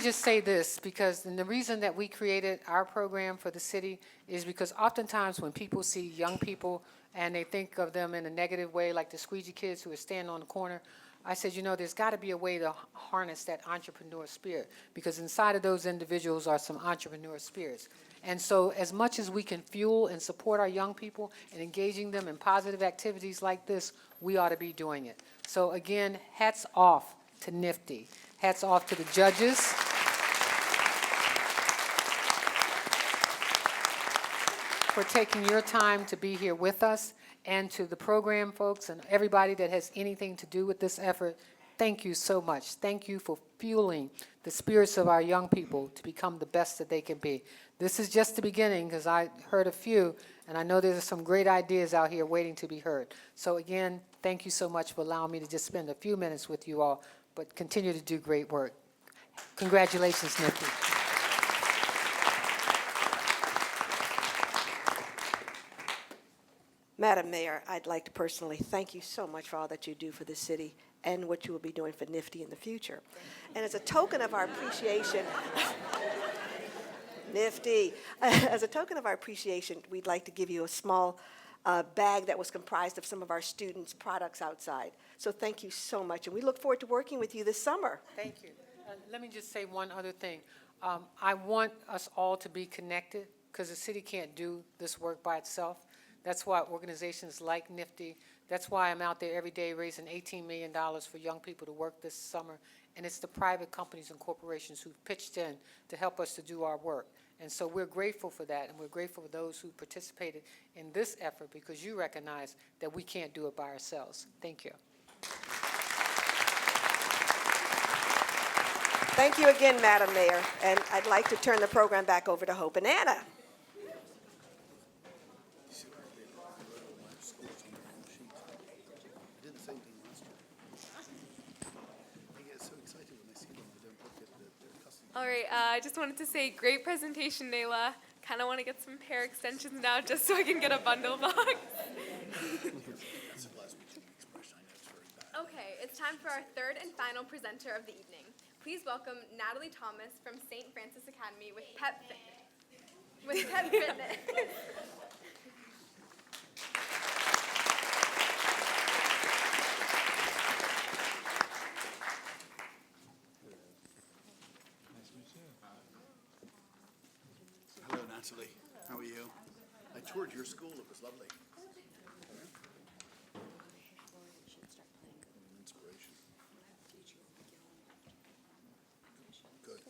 just say this, because the reason that we created our program for the city is because oftentimes when people see young people and they think of them in a negative way, like the squeegee kids who are standing on the corner, I said, you know, there's got to be a way to harness that entrepreneur spirit, because inside of those individuals are some entrepreneur spirits. And so as much as we can fuel and support our young people and engaging them in positive activities like this, we ought to be doing it. So again, hats off to Nifty. Hats off to the judges. For taking your time to be here with us, and to the program folks and everybody that has anything to do with this effort. Thank you so much. Thank you for fueling the spirits of our young people to become the best that they can be. This is just the beginning, because I heard a few, and I know there's some great ideas out here waiting to be heard. So again, thank you so much for allowing me to just spend a few minutes with you all, but continue to do great work. Congratulations, Nifty. Madam Mayor, I'd like to personally thank you so much for all that you do for the city and what you will be doing for Nifty in the future. And as a token of our appreciation, Nifty, as a token of our appreciation, we'd like to give you a small bag that was comprised of some of our students' products outside. So thank you so much, and we look forward to working with you this summer. Thank you. Let me just say one other thing. I want us all to be connected, because the city can't do this work by itself. That's why organizations like Nifty, that's why I'm out there every day raising $18 million for young people to work this summer. And it's the private companies and corporations who've pitched in to help us to do our work. And so we're grateful for that, and we're grateful for those who participated in this effort, because you recognize that we can't do it by ourselves. Thank you. Thank you again, Madam Mayor. And I'd like to turn the program back over to Hope and Anna. All right, I just wanted to say great presentation, Nayla. Kind of want to get some hair extensions now just so I can get a bundle box. Okay, it's time for our third and final presenter of the evening. Please welcome Natalie Thomas from St. Francis Academy with Pep Fitness. Hello, Natalie. How are you? I toured your school. It was lovely. Inspiration. Good.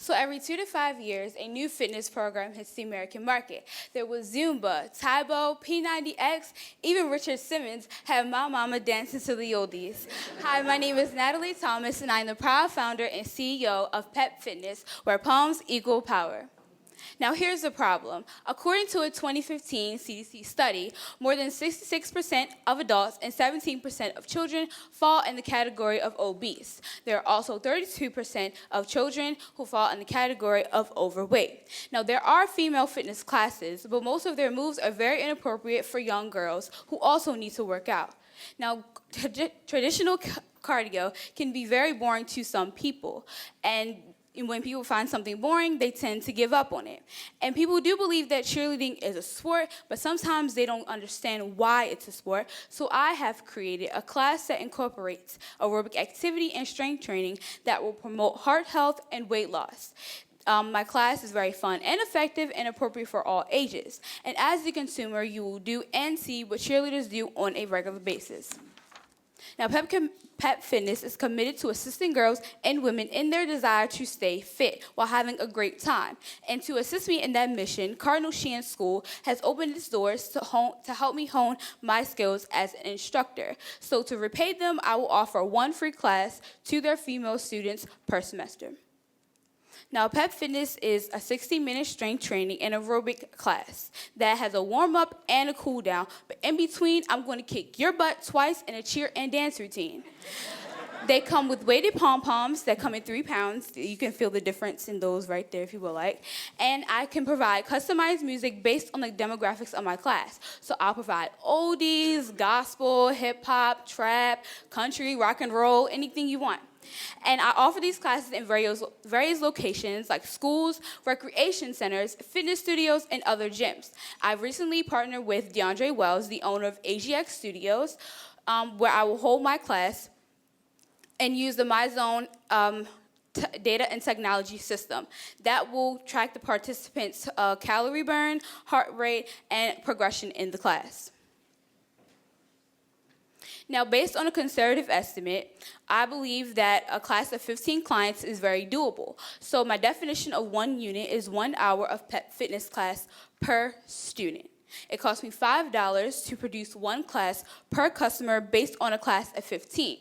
So every 2 to 5 years, a new fitness program hits the American market. There was Zumba, Taibo, P90X, even Richard Simmons had my mama dancing to the oldies. Hi, my name is Natalie Thomas, and I'm the proud founder and CEO of Pep Fitness, where palms equal power. Now, here's the problem. According to a 2015 CDC study, more than 66% of adults and 17% of children fall in the category of obese. There are also 32% of children who fall in the category of overweight. Now, there are female fitness classes, but most of their moves are very inappropriate for young girls who also need to work out. Now, traditional cardio can be very boring to some people, and when people find something boring, they tend to give up on it. And people do believe that cheerleading is a sport, but sometimes they don't understand why it's a sport. So I have created a class that incorporates aerobic activity and strength training that will promote heart health and weight loss. My class is very fun and effective and appropriate for all ages. And as the consumer, you will do and see what cheerleaders do on a regular basis. Now, Pep Fitness is committed to assisting girls and women in their desire to stay fit while having a great time. And to assist me in that mission, Cardinal Sheehan School has opened its doors to help me hone my skills as an instructor. So to repay them, I will offer one free class to their female students per semester. Now, Pep Fitness is a 60-minute strength training and aerobic class that has a warm-up and a cool-down. But in between, I'm going to kick your butt twice in a cheer and dance routine. They come with weighted pom-poms that come in 3 pounds. You can feel the difference in those right there if you would like. And I can provide customized music based on the demographics of my class. So I'll provide oldies, gospel, hip-hop, trap, country, rock and roll, anything you want. And I offer these classes in various locations like schools, recreation centers, fitness studios, and other gyms. I've recently partnered with DeAndre Wells, the owner of AGX Studios, where I will hold my class and use the MyZone data and technology system that will track the participants' calorie burn, heart rate, and progression in the class. Now, based on a conservative estimate, I believe that a class of 15 clients is very doable. So my definition of 1 unit is 1 hour of Pep Fitness class per student. It costs me $5 to produce 1 class per customer based on a class of 15.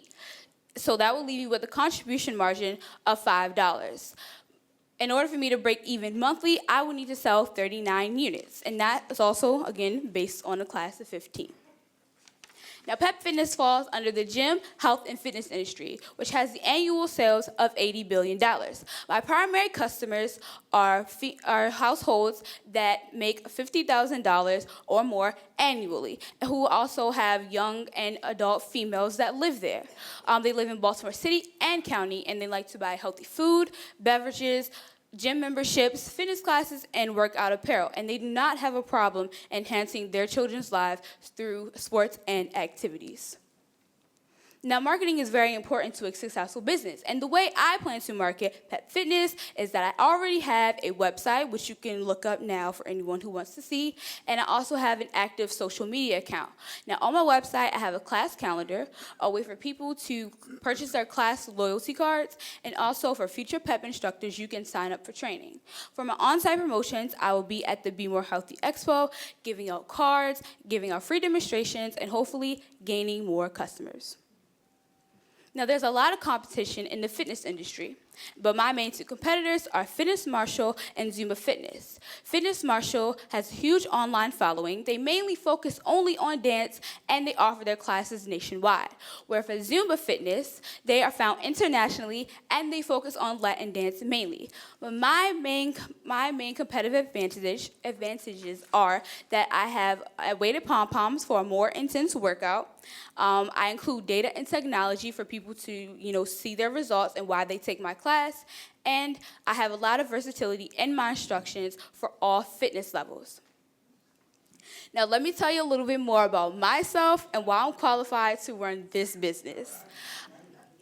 So that will leave you with a contribution margin of $5. In order for me to break even monthly, I will need to sell 39 units. And that is also, again, based on a class of 15. Now, Pep Fitness falls under the gym, health, and fitness industry, which has the annual sales of $80 billion. My primary customers are households that make $50,000 or more annually, who also have young and adult females that live there. They live in Baltimore City and County, and they like to buy healthy food, beverages, gym memberships, fitness classes, and workout apparel, and they do not have a problem enhancing their children's lives through sports and activities. Now, marketing is very important to a successful business, and the way I plan to market Pep Fitness is that I already have a website, which you can look up now for anyone who wants to see, and I also have an active social media account. Now, on my website, I have a class calendar, a way for people to purchase their class loyalty cards, and also for future Pep instructors, you can sign up for training. For my on-site promotions, I will be at the Be More Healthy Expo, giving out cards, giving out free demonstrations, and hopefully gaining more customers. Now, there's a lot of competition in the fitness industry, but my main 2 competitors are Fitness Marshall and Zumba Fitness. Fitness Marshall has a huge online following. They mainly focus only on dance, and they offer their classes nationwide. Where for Zumba Fitness, they are found internationally, and they focus on Latin dance mainly. But my main competitive advantages are that I have weighted pom-poms for a more intense workout. I include data and technology for people to, see their results and why they take my class. And I have a lot of versatility in my instructions for all fitness levels. Now, let me tell you a little bit more about myself and why I'm qualified to run this business.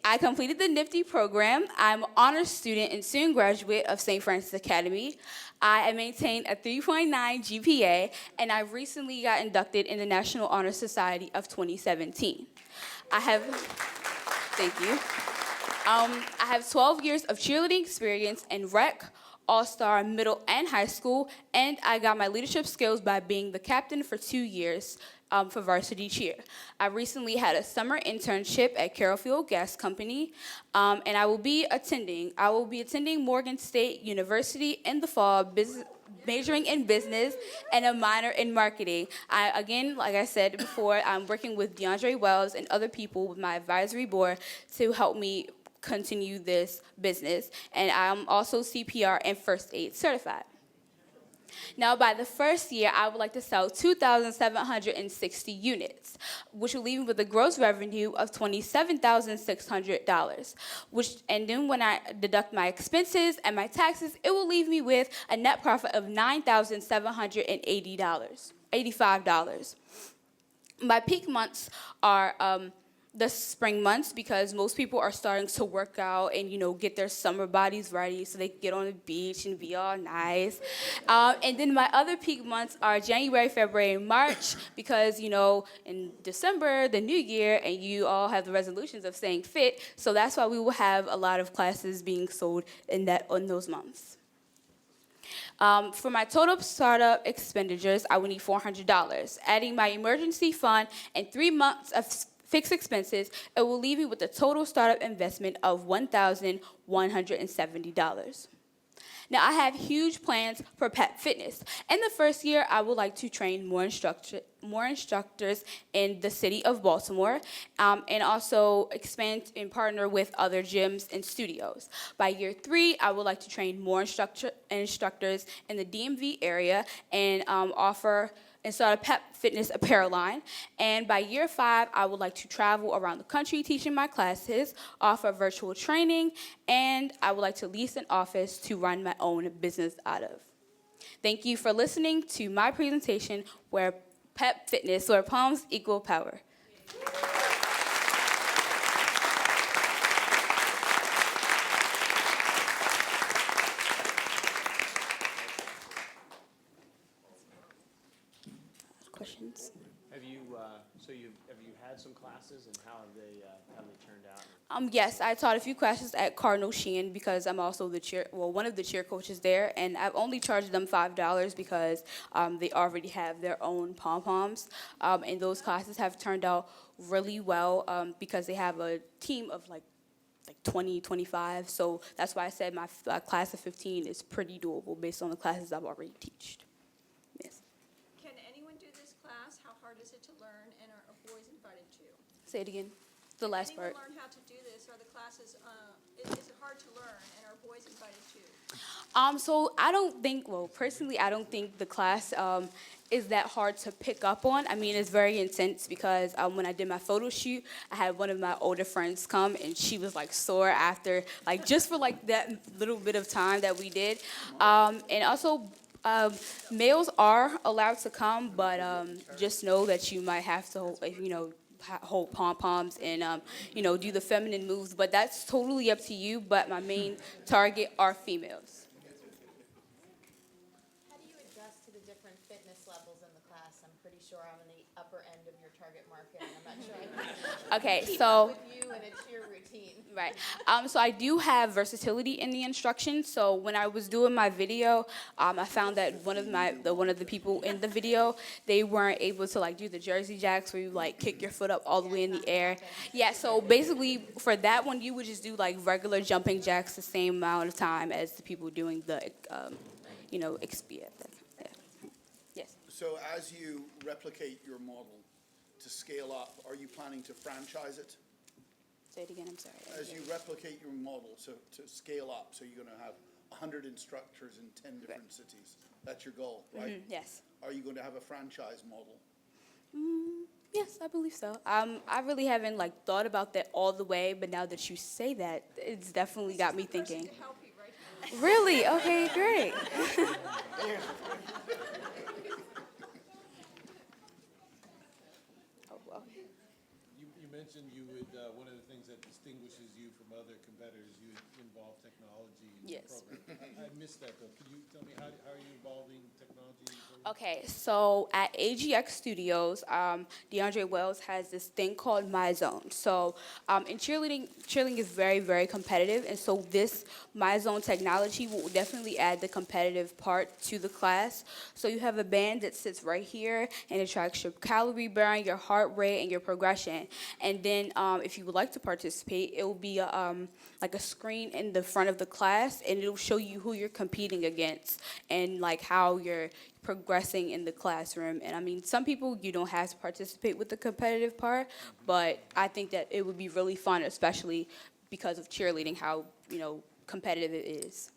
I completed the NFTE program. I'm an honors student and soon graduate of St. Francis Academy. I maintain a 3.9 GPA, and I recently got inducted in the National Honor Society of 2017. Thank you. I have 12 years of cheerleading experience in rec, all-star, middle, and high school, and I got my leadership skills by being the captain for 2 years for varsity cheer. I recently had a summer internship at Carrollfield Gas Company, and I will be attending Morgan State University in the fall, majoring in business and a minor in marketing. Again, like I said before, I'm working with DeAndre Wells and other people with my advisory board to help me continue this business. And I'm also CPR and first aid certified. Now, by the first year, I would like to sell 2,760 units, which will leave me with a gross revenue of $27,600, and then when I deduct my expenses and my taxes, it will leave me with a net profit of $9,785. My peak months are the spring months, because most people are starting to work out and, get their summer bodies ready so they can get on the beach and be all nice. And then my other peak months are January, February, and March, because, in December, the new year, and you all have the resolutions of staying fit. So that's why we will have a lot of classes being sold in those months. For my total startup expenditures, I would need $400. Adding my emergency fund and 3 months of fixed expenses, it will leave me with a total startup investment of $1,170. Now, I have huge plans for Pep Fitness. In the first year, I would like to train more instructors in the city of Baltimore, and also expand and partner with other gyms and studios. By year 3, I would like to train more instructors in the DMV area and start a Pep Fitness apparel line. And by year 5, I would like to travel around the country teaching my classes, offer virtual training, and I would like to lease an office to run my own business out of. Thank you for listening to my presentation, where Pep Fitness, where palms equal power. Questions? Have you had some classes, and how have they turned out? Yes, I taught a few classes at Cardinal Sheehan because I'm also one of the cheer coaches there, and I've only charged them $5 because they already have their own pom-poms, and those classes have turned out really well because they have a team of like 20, 25, so that's why I said my class of 15 is pretty doable based on the classes I've already taught. Is it to learn, and are boys invited too? Say it again. The last part. Learn how to do this? Are the classes? Is it hard to learn, and are boys invited too? So personally, I don't think the class is that hard to pick up on. I mean, it's very intense because when I did my photo shoot, I had one of my older friends come, and she was sore after, just for that little bit of time that we did, and also. Males are allowed to come, but just know that you might have to, hold pom-poms and, do the feminine moves. But that's totally up to you. But my main target are females. How do you adjust to the different fitness levels in the class? I'm pretty sure I'm in the upper end of your target market, and I'm not sure I can Okay, keep so. up with you and a cheer routine. Right. So I do have versatility in the instruction. So when I was doing my video, I found that one of the people in the video, they weren't able to do the Jersey jacks where you kick your foot up all the way in the air. Yeah. So basically, for that one, you would just do regular jumping jacks the same amount of time as the people doing the, XP. Yes. So as you replicate your model to scale up, are you planning to franchise it? Say it again, I'm sorry. As you replicate your model to scale up, so you're going to have 100 instructors in 10 different cities. That's your goal, right? Mm-hmm, yes. Are you going to have a franchise model? Yes, I believe so. I really haven't thought about that all the way, but now that you say that, it's definitely got me thinking. To help you, right? Really? Okay, great. You mentioned you would, one of the things that distinguishes you from other competitors, you involve technology in your Yes. program. I missed that though. Can you tell me how are you involving technology in your program? Okay, so at AGX Studios, DeAndre Wells has this thing called My Zone. So in cheerleading is very, very competitive, and so this My Zone technology will definitely add the competitive part to the class. So you have a band that sits right here and it tracks your calorie burn, your heart rate, and your progression. And then if you would like to participate, it will be like a screen in the front of the class, and it'll show you who you're competing against and like how you're progressing in the classroom. And I mean, some people you don't have to participate with the competitive part, but I think that it would be really fun, especially because of cheerleading, how, competitive it is.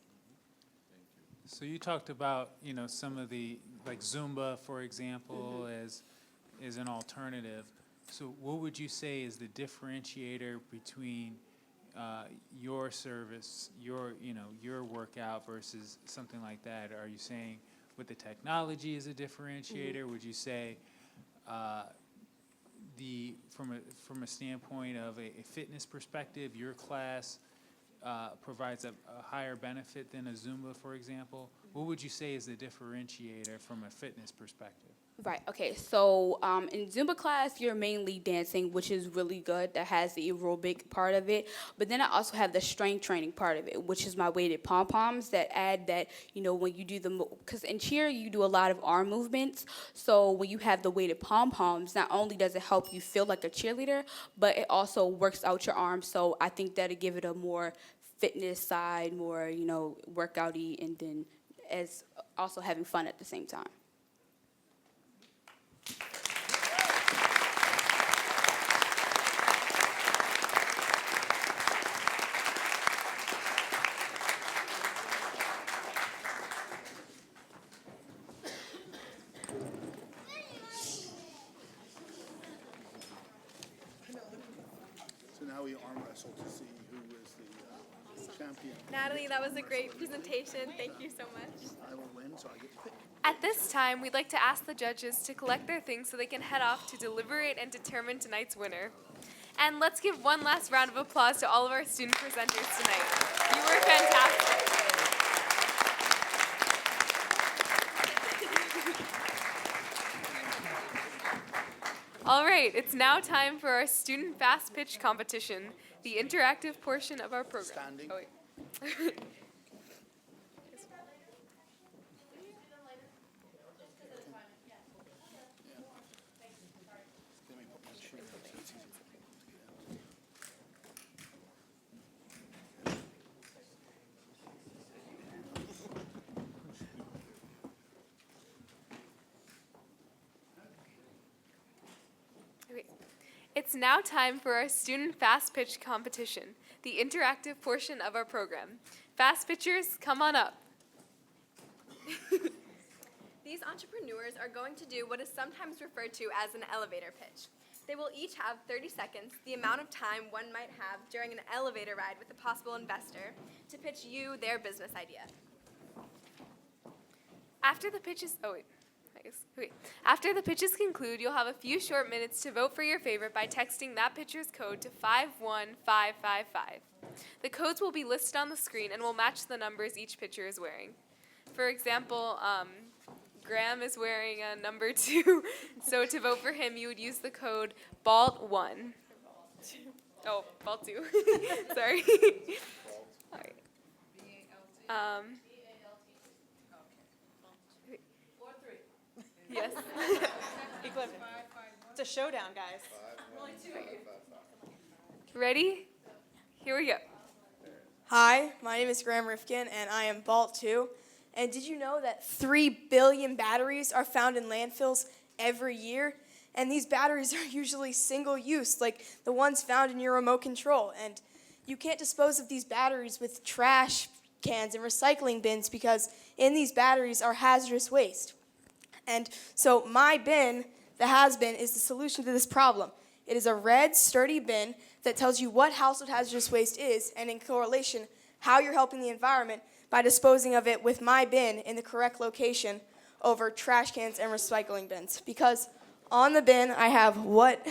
So you talked about, some of the, like Zumba, for example, as an alternative. So what would you say is the differentiator between your service, your workout versus something like that? Are you saying with the technology is a differentiator? Would you say from a standpoint of a fitness perspective, your class provides a higher benefit than a Zumba, for example? What would you say is the differentiator from a fitness perspective? Right, okay, so in Zumba class, you're mainly dancing, which is really good. That has the aerobic part of it. But then I also have the strength training part of it, which is my weighted pom-poms that add that, when you do because in cheer, you do a lot of arm movements. So when you have the weighted pom-poms, not only does it help you feel like a cheerleader, but it also works out your arms. So I think that'll give it a more fitness side, more, workout-y, and then as also having fun at the same time. So now we arm wrestle to see who is the champion. Natalie, that was a great presentation. Thank you so much. I will win, so I get to pick. At this time, we'd like to ask the judges to collect their things so they can head off to deliberate and determine tonight's winner. And let's give one last round of applause to all of our student presenters tonight. You were fantastic. All right, it's now time for our student fast pitch competition, the interactive portion of our program. Standing. Oh, wait. Let me put my shoe on so it's easy for people to get out. Okay. It's now time for our student fast pitch competition, the interactive portion of our program. Fast pitchers, come on up. These entrepreneurs are going to do what is sometimes referred to as an elevator pitch. They will each have 30 seconds, the amount of time one might have during an elevator ride with a possible investor, to pitch you their business idea. After the pitches, After the pitches conclude, you'll have a few short minutes to vote for your favorite by texting that pitcher's code to 51555. The codes will be listed on the screen and will match the numbers each pitcher is wearing. For example, Graham is wearing a number 2, so to vote for him, you would use the code BALT1. Oh, BALT2. Sorry. All right. Yes. Equipment. It's a showdown, guys. Ready? Here we go. Hi, my name is Graham Rifkin, and I am Balt 2. And did you know that 3 billion batteries are found in landfills every year? And these batteries are usually single-use, like the ones found in your remote control. And you can't dispose of these batteries with trash cans and recycling bins because in these batteries are hazardous waste. And so my bin, the has-been, is the solution to this problem. It is a red, sturdy bin that tells you what household hazardous waste is, and in correlation, how you're helping the environment by disposing of it with my bin in the correct location over trash cans and recycling bins. Because on the bin, I have what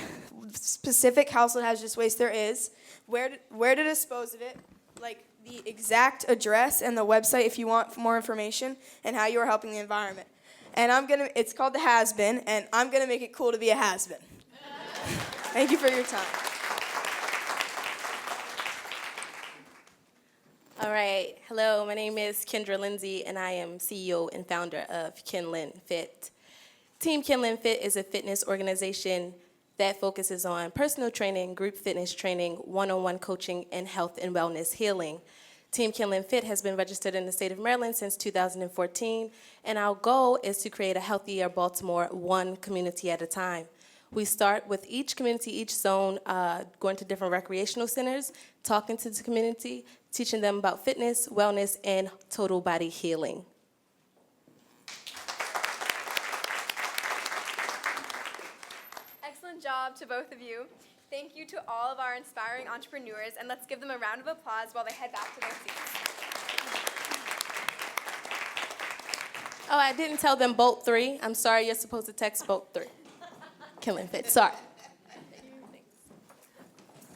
specific household hazardous waste there is, where to dispose of it, like the exact address and the website if you want more information, and how you are helping the environment. And it's called the Has-Been, and I'm gonna make it cool to be a has-been. Thank you for your time. All right. Hello, my name is Kendra Lindsay, and I am CEO and founder of Kinlin Fit. Team Kinlin Fit is a fitness organization that focuses on personal training, group fitness training, one-on-one coaching, and health and wellness healing. Team Kinlin Fit has been registered in the state of Maryland since 2014, and our goal is to create a healthier Baltimore one community at a time. We start with each community, each zone, going to different recreational centers, talking to the community, teaching them about fitness, wellness, and total body healing. Excellent job to both of you. Thank you to all of our inspiring entrepreneurs, and let's give them a round of applause while they head back to their seats. Oh, I didn't tell them boat 3. I'm sorry, you're supposed to text boat 3. Killing Fit, sorry.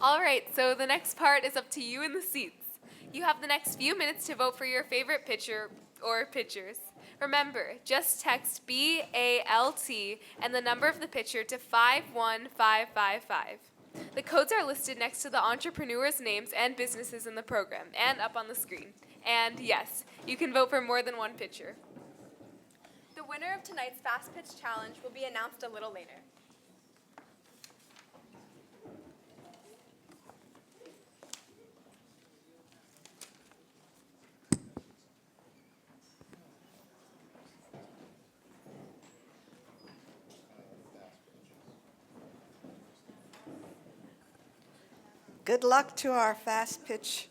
All right, so the next part is up to you in the seats. You have the next few minutes to vote for your favorite pitcher or pitchers. Remember, just text BALT and the number of the pitcher to 51555. The codes are listed next to the entrepreneurs' names and businesses in the program and up on the screen. And yes, you can vote for more than one pitcher. The winner of tonight's Fast Pitch Challenge will be announced a little later. Good luck to our fast pitch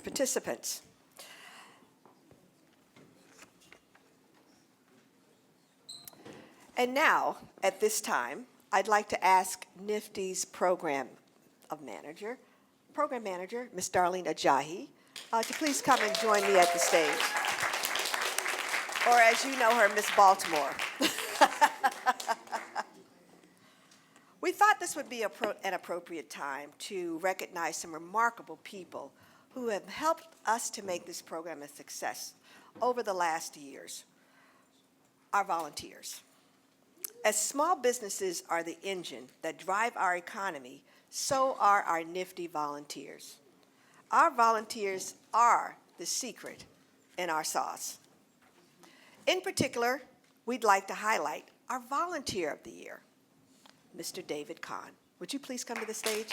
participants. And now, at this time, I'd like to ask NFTE's program manager, Ms. Darlene Ajayi, to please come and join me at the stage. Or as you know her, Miss Baltimore. We thought this would be an appropriate time to recognize some remarkable people who have helped us to make this program a success over the last years. Our volunteers. As small businesses are the engine that drive our economy, so are our nifty volunteers. Our volunteers are the secret in our sauce. In particular, we'd like to highlight our Volunteer of the Year, Mr. David Kahn. Would you please come to the stage?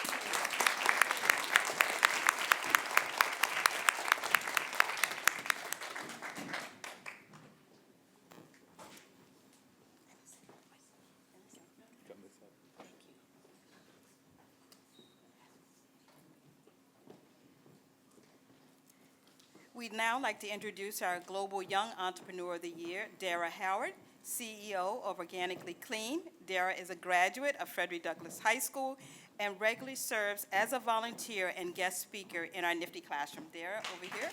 We'd now like to introduce our Global Young Entrepreneur of the Year, Dara Howard, CEO of Organically Clean. Dara is a graduate of Frederick Douglass High School and regularly serves as a volunteer and guest speaker in our Nifty classroom. Dara, over here.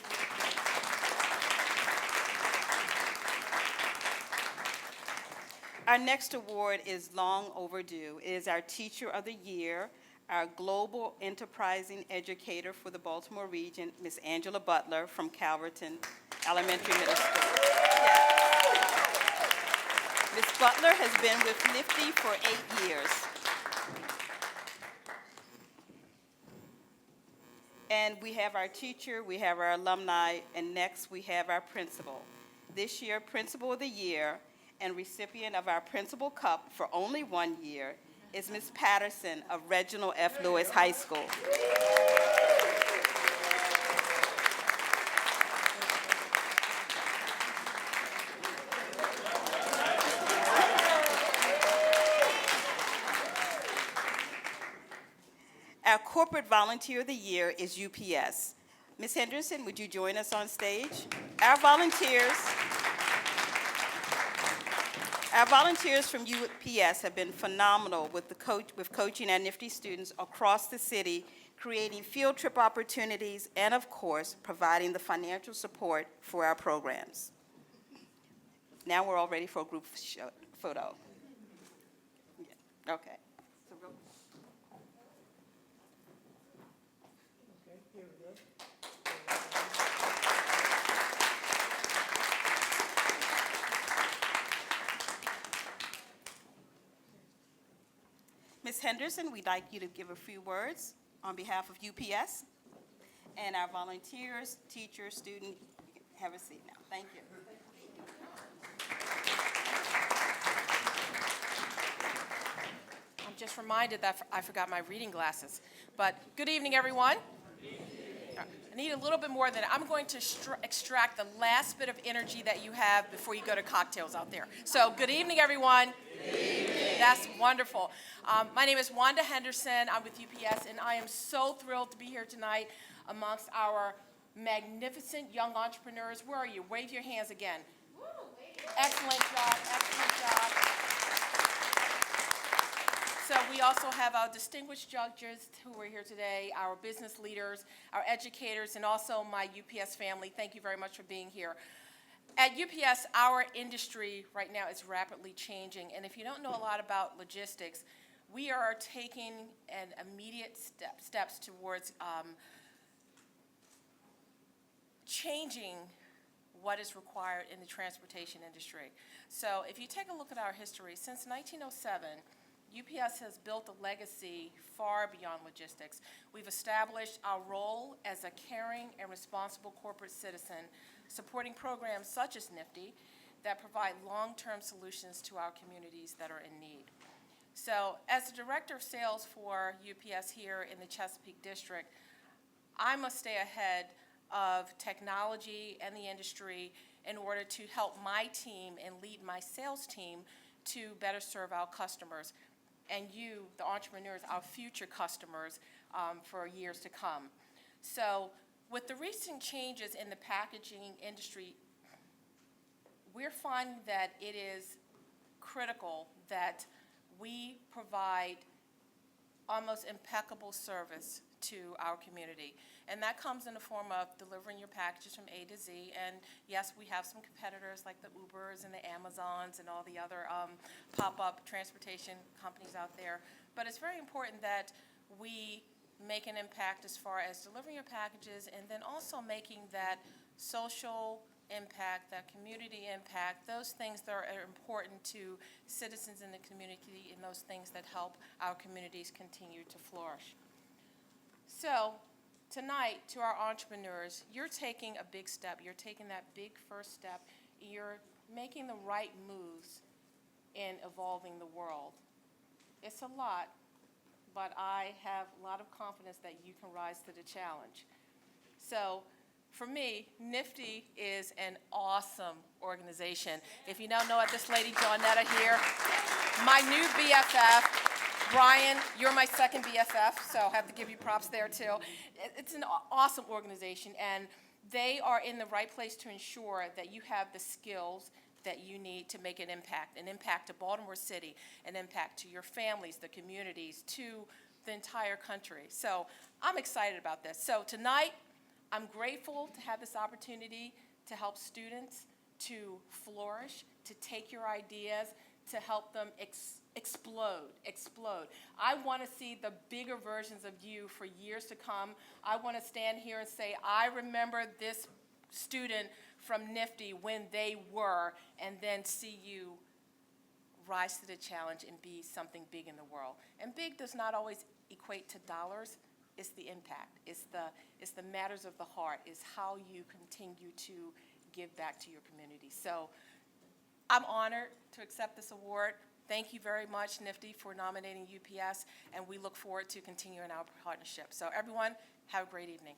Our next award is long overdue. It is our Teacher of the Year, our Global Enterprising Educator for the Baltimore region, Ms. Angela Butler from Calverton Elementary Middle School. Ms. Butler has been with Nifty for 8 years. And we have our teacher, we have our alumni, and next we have our principal. This year, Principal of the Year and recipient of our Principal Cup for only 1 year is Ms. Patterson of Reginald F. Lewis High School. Our Corporate Volunteer of the Year is UPS. Ms. Henderson, would you join us on stage? Our volunteers from UPS have been phenomenal with coaching our Nifty students across the city, creating field trip opportunities, and of course, providing the financial support for our programs. Now we're all ready for a group photo. Yeah. Okay. So Ms. Henderson, we'd like you to give a few words on behalf of UPS and our volunteers, teachers, students. Have a seat now. Thank you. I'm just reminded that I forgot my reading glasses. But good evening, everyone. I need a little bit more than that. I'm going to extract the last bit of energy that you have before you go to cocktails out there. So good evening, everyone. Good evening. That's wonderful. My name is Wanda Henderson. I'm with UPS, and I am so thrilled to be here tonight amongst our magnificent young entrepreneurs. Where are you? Wave your hands again. Excellent job, excellent job. So we also have our distinguished judges who are here today, our business leaders, our educators, and also my UPS family. Thank you very much for being here. At UPS, our industry right now is rapidly changing, and if you don't know a lot about logistics, we are taking an immediate steps towards changing what is required in the transportation industry. So if you take a look at our history, since 1907, UPS has built a legacy far beyond logistics. We've established our role as a caring and responsible corporate citizen, supporting programs such as NFTE that provide long-term solutions to our communities that are in need. So as the Director of Sales for UPS here in the Chesapeake District, I must stay ahead of technology and the industry in order to help my team and lead my sales team to better serve our customers, and you, the entrepreneurs, our future customers for years to come. So with the recent changes in the packaging industry, we're finding that it is critical that we provide almost impeccable service to our community. And that comes in the form of delivering your packages from A to Z. And yes, we have some competitors like the Ubers and the Amazons and all the other pop-up transportation companies out there. But it's very important that we make an impact as far as delivering your packages and then also making that social impact, that community impact, those things that are important to citizens in the community and those things that help our communities continue to flourish. So tonight, to our entrepreneurs, you're taking a big step. You're taking that big first step. You're making the right moves in evolving the world. It's a lot, but I have a lot of confidence that you can rise to the challenge. So for me, NFTE is an awesome organization. If you don't know it, this lady, Joanetta here, my new BFF, Brian, you're my second BFF, so I have to give you props there too. It's an awesome organization, and they are in the right place to ensure that you have the skills that you need to make an impact to Baltimore City, an impact to your families, the communities, to the entire country. So I'm excited about this. So tonight, I'm grateful to have this opportunity to help students to flourish, to take your ideas, to help them explode. I want to see the bigger versions of you for years to come. I want to stand here and say, I remember this student from NFTE when they were, and then see you rise to the challenge and be something big in the world. And big does not always equate to dollars. It's the impact. It's the matters of the heart. It's how you continue to give back to your community. So I'm honored to accept this award. Thank you very much, NFTE, for nominating UPS, and we look forward to continuing our partnership. So everyone, have a great evening.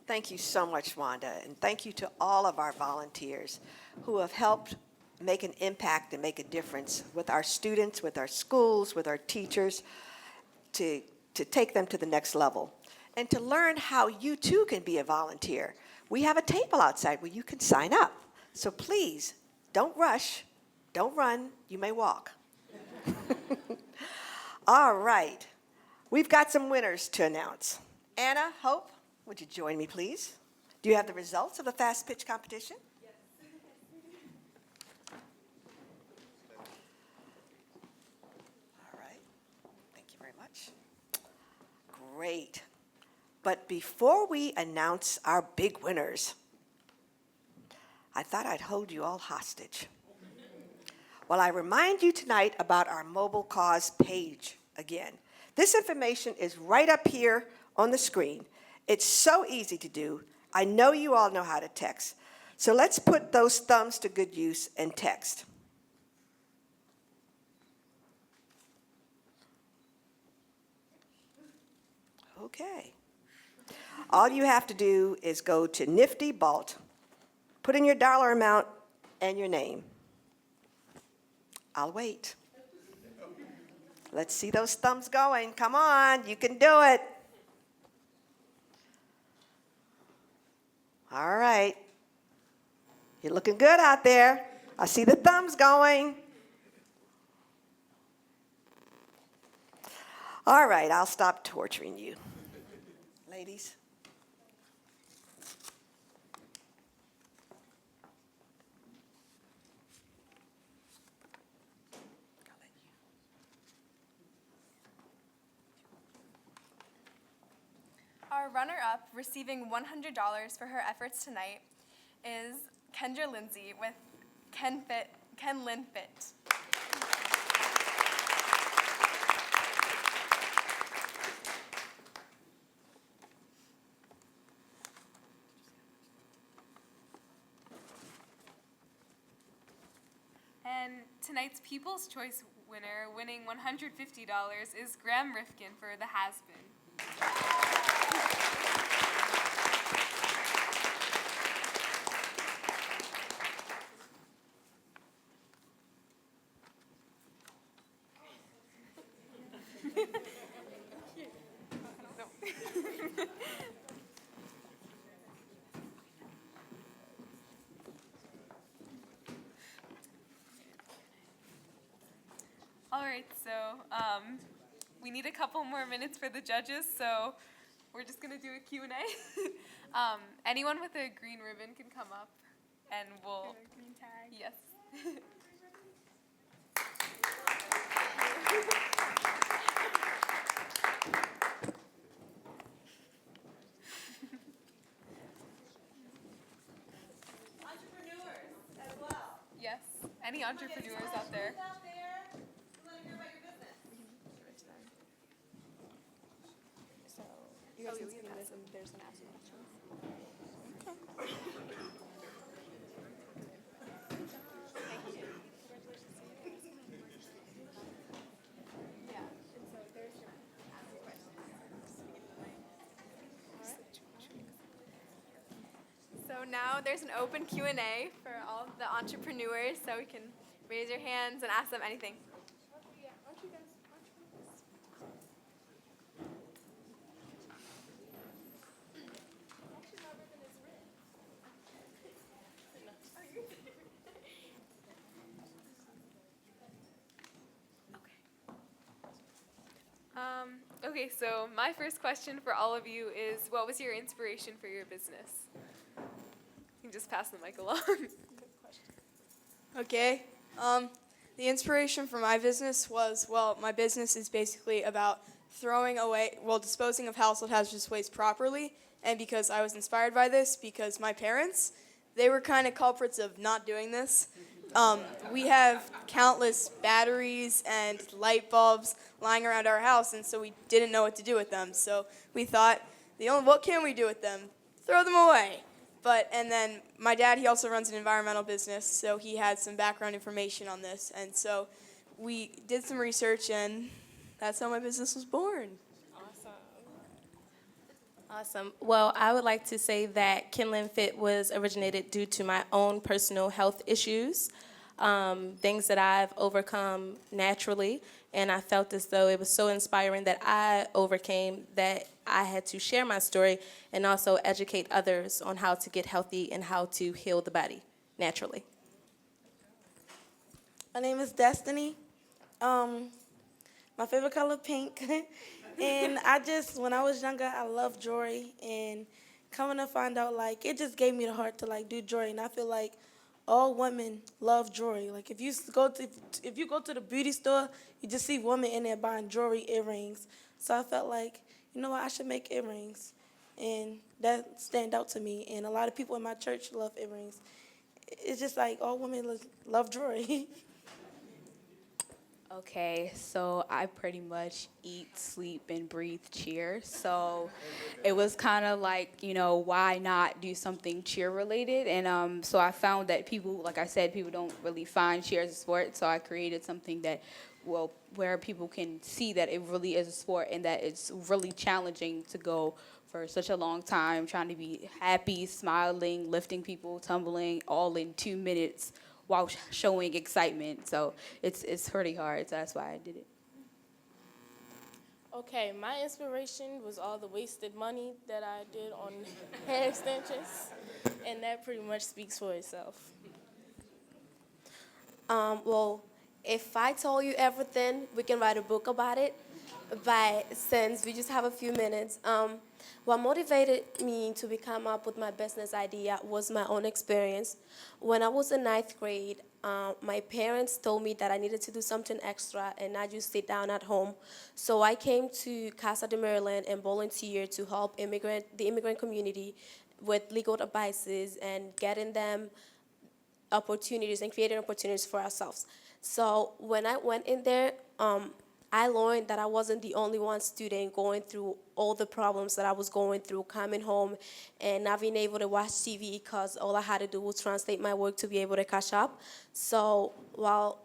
Thank you so much, Wanda, and thank you to all of our volunteers who have helped make an impact and make a difference with our students, with our schools, with our teachers, to take them to the next level. And to learn how you too can be a volunteer. We have a table outside where you can sign up. So please, don't rush, don't run, you may walk. All right, we've got some winners to announce. Anna, Hope, would you join me, please? Do you have the results of the fast pitch competition? Yes. All right, thank you very much. Great. But before we announce our big winners, I thought I'd hold you all hostage. Well, I remind you tonight about our mobile cause page again. This information is right up here on the screen. It's so easy to do. I know you all know how to text. So let's put those thumbs to good use and text. Okay. All you have to do is go to Nifty Balt, put in your dollar amount and your name. I'll wait. Let's see those thumbs going. Come on, you can do it. All right. You're looking good out there. I see the thumbs going. All right, I'll stop torturing you. Ladies. Our runner-up receiving $100 for her efforts tonight is Kendra Lindsay with Ken Lin Fit. And tonight's People's Choice winner, winning $150, is Graham Rifkin for The Has-Been. All right, so we need a couple more minutes for the judges, so we're just gonna do a Q&A. Anyone with a green ribbon can come up, and we'll. Green tag. Yes. Entrepreneurs as well. Yes. Any entrepreneurs out there? You guys can see this and there's an ask questions. Okay. Yeah, and so there's your ask questions. So now there's an open Q&A for all of the entrepreneurs, so we can raise your hands and ask them anything. Okay, so my first question for all of you is, what was your inspiration for your business? You can just pass the mic along. Okay. The inspiration for my business was, well, my business is basically about disposing of household hazardous waste properly. And because I was inspired by this, because my parents, they were kind of culprits of not doing this. We have countless batteries and light bulbs lying around our house, and so we didn't know what to do with them. So we thought, what can we do with them? Throw them away. And then my dad, he also runs an environmental business, so he had some background information on this. And so we did some research, and that's how my business was born. Awesome. Well, I would like to say that Kinlan Fit was originated due to my own personal health issues, things that I've overcome naturally, and I felt as though it was so inspiring that I overcame that I had to share my story and also educate others on how to get healthy and how to heal the body naturally. My name is Destiny. My favorite color, pink. And when I was younger, I loved jewelry. And coming to find out, it just gave me the heart to, do jewelry. And I feel like all women love jewelry. If you go to the beauty store, you just see women in there buying jewelry, earrings. So I felt like, you know what, I should make earrings. And that stand out to me. And a lot of people in my church love earrings. it's just like all women love jewelry. Okay, so I pretty much eat, sleep, and breathe cheer. So it was kind of like, why not do something cheer related? And so I found that people, like I said, people don't really find cheer as a sport. So I created something that, where people can see that it really is a sport and that it's really challenging to go for such a long time, trying to be happy, smiling, lifting people, tumbling, all in 2 minutes while showing excitement. So it's pretty hard, so that's why I did it. Okay, my inspiration was all the wasted money that I did on hair extensions, and that pretty much speaks for itself. Well, if I told you everything, we can write a book about it. But since we just have a few minutes, what motivated me to come up with my business idea was my own experience. When I was in ninth grade, my parents told me that I needed to do something extra and not just sit down at home. So I came to Casa de Maryland and volunteered to help the immigrant community with legal advices and getting them opportunities and creating opportunities for ourselves. So when I went in there, I learned that I wasn't the only one student going through all the problems that I was going through, coming home and not being able to watch TV because all I had to do was translate my work to be able to catch up. So while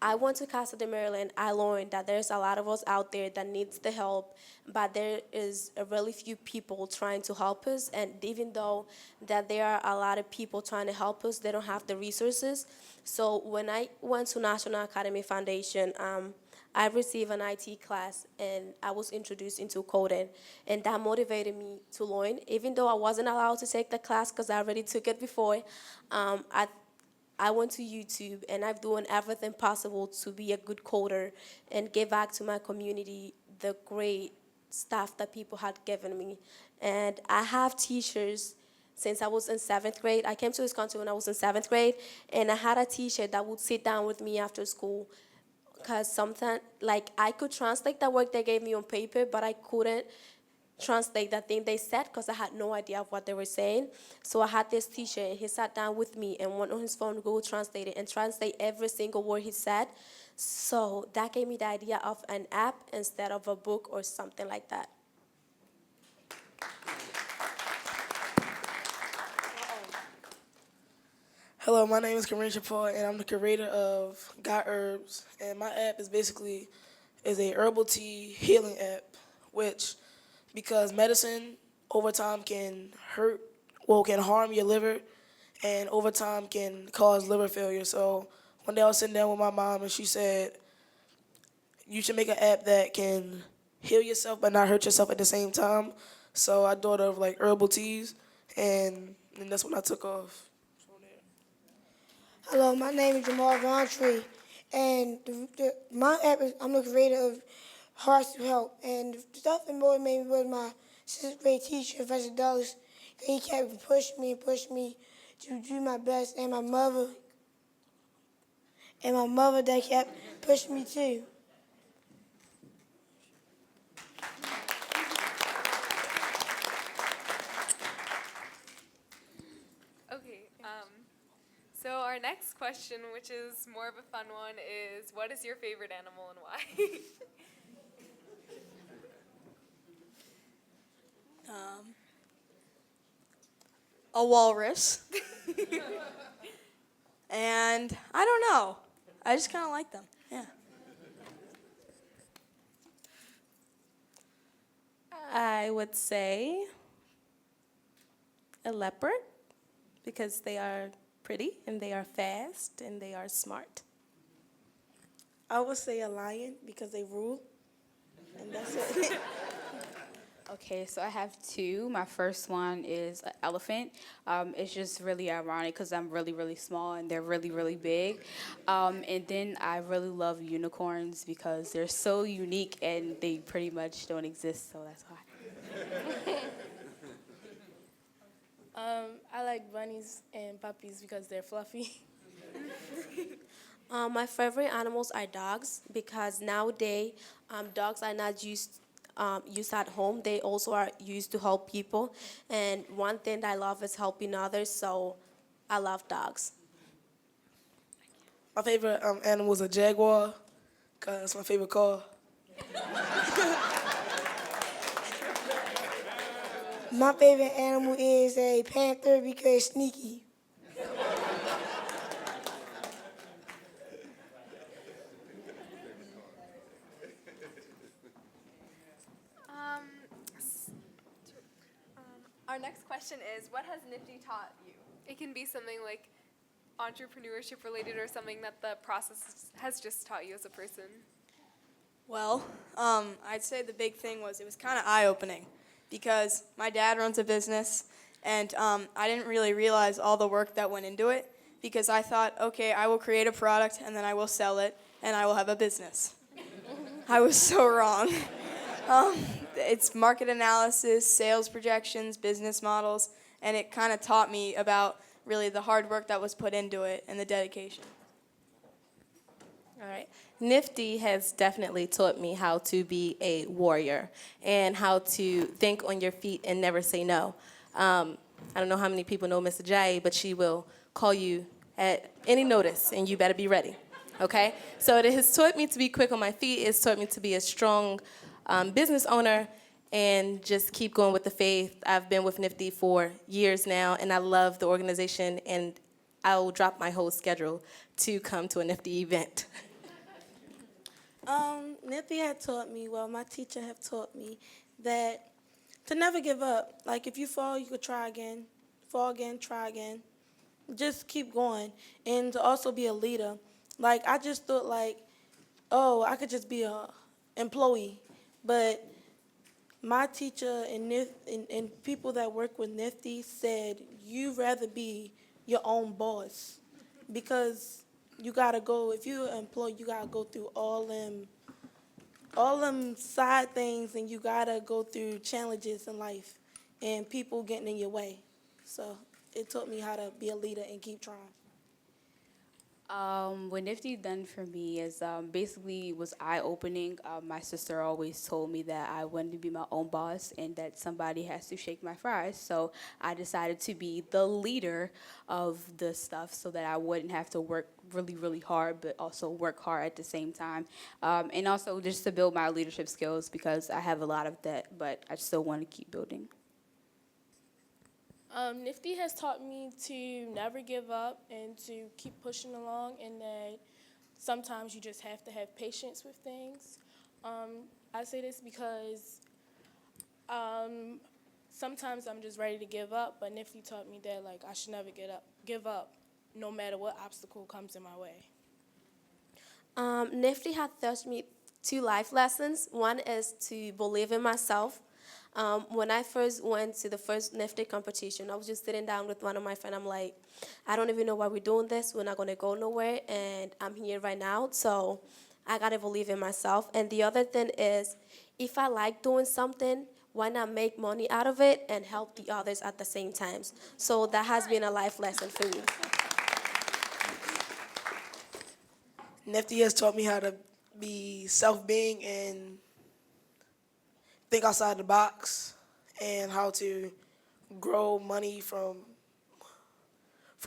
I went to Casa de Maryland, I learned that there's a lot of us out there that needs the help, but there is a really few people trying to help us, and even though that there are a lot of people trying to help us, they don't have the resources. So when I went to National Academy Foundation, I received an IT class, and I was introduced into coding, and that motivated me to learn. Even though I wasn't allowed to take the class because I already took it before, I went to YouTube, and I've done everything possible to be a good coder and give back to my community the great stuff that people had given me. And I have teachers since I was in 7th grade. I came to this country when I was in 7th grade, and I had a teacher that would sit down with me after school because sometimes, like, I could translate the work they gave me on paper, but I couldn't translate the thing they said because I had no idea of what they were saying. So I had this teacher, and he sat down with me and went on his phone to Google Translate it and translate every single word he said. So that gave me the idea of an app instead of a book or something like that. Hello, my name is Kareem Paul, and I'm the curator of Got Herbs. And my app is a herbal tea healing app, which, because medicine over time can can harm your liver, and over time can cause liver failure. So one day I was sitting down with my mom, and she said, you should make an app that can heal yourself but not hurt yourself at the same time. So I thought of like herbal teas, and that's when I took off. Hello, my name is Jamal Roundtree, and my app I'm the creator of Hearts to Help. And the stuff that motivated me was my 6th grade teacher, Professor Dulles. He kept pushing me to do my best, and my mother that kept pushing me too. Okay, so our next question, which is more of a fun one, is what is your favorite animal and why? A walrus. And I don't know. I just kind of like them. Yeah. I would say a leopard because they are pretty and they are fast and they are smart. I would say a lion because they rule, and that's it. Okay, so I have two. My first one is an elephant. It's just really ironic because I'm really, really small and they're really, really big. And then I really love unicorns because they're so unique and they pretty much don't exist, so that's why. I like bunnies and puppies because they're fluffy. My favorite animals are dogs because nowadays dogs are not used at home. They also are used to help people. And one thing that I love is helping others. So I love dogs. My favorite animal is a jaguar, because it's my favorite car. My favorite animal is a panther because it's sneaky. Our next question is, what has Nifty taught you? It can be something like entrepreneurship related or something that the process has just taught you as a person. Well, I'd say the big thing was it was kind of eye-opening because my dad runs a business, and I didn't really realize all the work that went into it because I thought, okay, I will create a product and then I will sell it and I will have a business. I was so wrong. It's market analysis, sales projections, business models, and it kind of taught me about really the hard work that was put into it and the dedication. All right. Nifty has definitely taught me how to be a warrior and how to think on your feet and never say no. I don't know how many people know Mr. J, but she will call you at any notice, and you better be ready. Okay? So it has taught me to be quick on my feet. It's taught me to be a strong business owner and just keep going with the faith. I've been with Nifty for years now, and I love the organization, and I'll drop my whole schedule to come to a Nifty event. Nifty had taught me, well, my teacher have taught me that to never give up. Like, if you fall, you could try again. Fall again, try again. Just keep going. And to also be a leader. Like, I just thought, like, oh, I could just be a employee. But my teacher and people that work with Nifty said, you'd rather be your own boss. Because you got to go, if you're an employee, you got to go through all them side things, and you got to go through challenges in life and people getting in your way. So it taught me how to be a leader and keep trying. What Nifty done for me is basically was eye-opening. My sister always told me that I wanted to be my own boss and that somebody has to shake my fries. So I decided to be the leader of the stuff so that I wouldn't have to work really, really hard, but also work hard at the same time. And also just to build my leadership skills because I have a lot of that, but I still want to keep building. Nifty has taught me to never give up and to keep pushing along, and that sometimes you just have to have patience with things. I say this because sometimes I'm just ready to give up, but Nifty taught me that I should never give up, no matter what obstacle comes in my way. Nifty had taught me 2 life lessons. One is to believe in myself. When I first went to the first Nifty competition, I was just sitting down with one of my friends. I'm like, I don't even know why we're doing this. We're not going to go nowhere, and I'm here right now, so I got to believe in myself. And the other thing is, if I like doing something, why not make money out of it and help the others at the same time? So that has been a life lesson for me. Nifty has taught me how to be self-being and think outside the box, and how to grow money from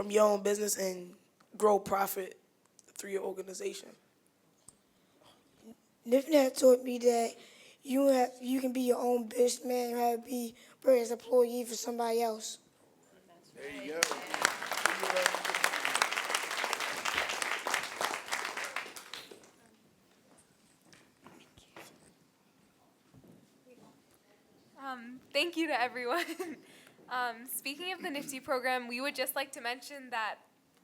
your own business and grow profit through your organization. Nifty has taught me that you can be your own businessman. You have to be as an employee for somebody else. There you go. Thank you to everyone. Speaking of the Nifty program, we would just like to mention that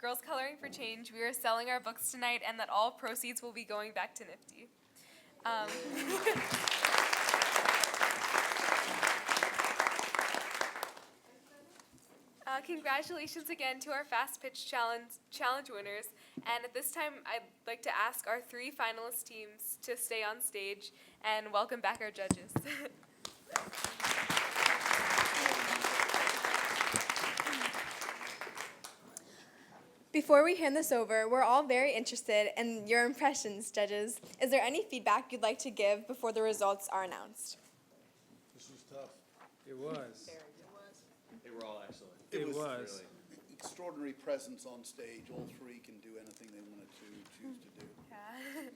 Girls Coloring for Change, we are selling our books tonight, and that all proceeds will be going back to Nifty. Congratulations again to our Fast Pitch Challenge winners. And at this time, I'd like to ask our 3 finalist teams to stay on stage and welcome back our judges. Before we hand this over, we're all very interested in your impressions, judges. Is there any feedback you'd like to give before the results are announced? This was tough. It was. They were all excellent. It was. extraordinary presence on stage. All three can do anything they wanted to choose to do.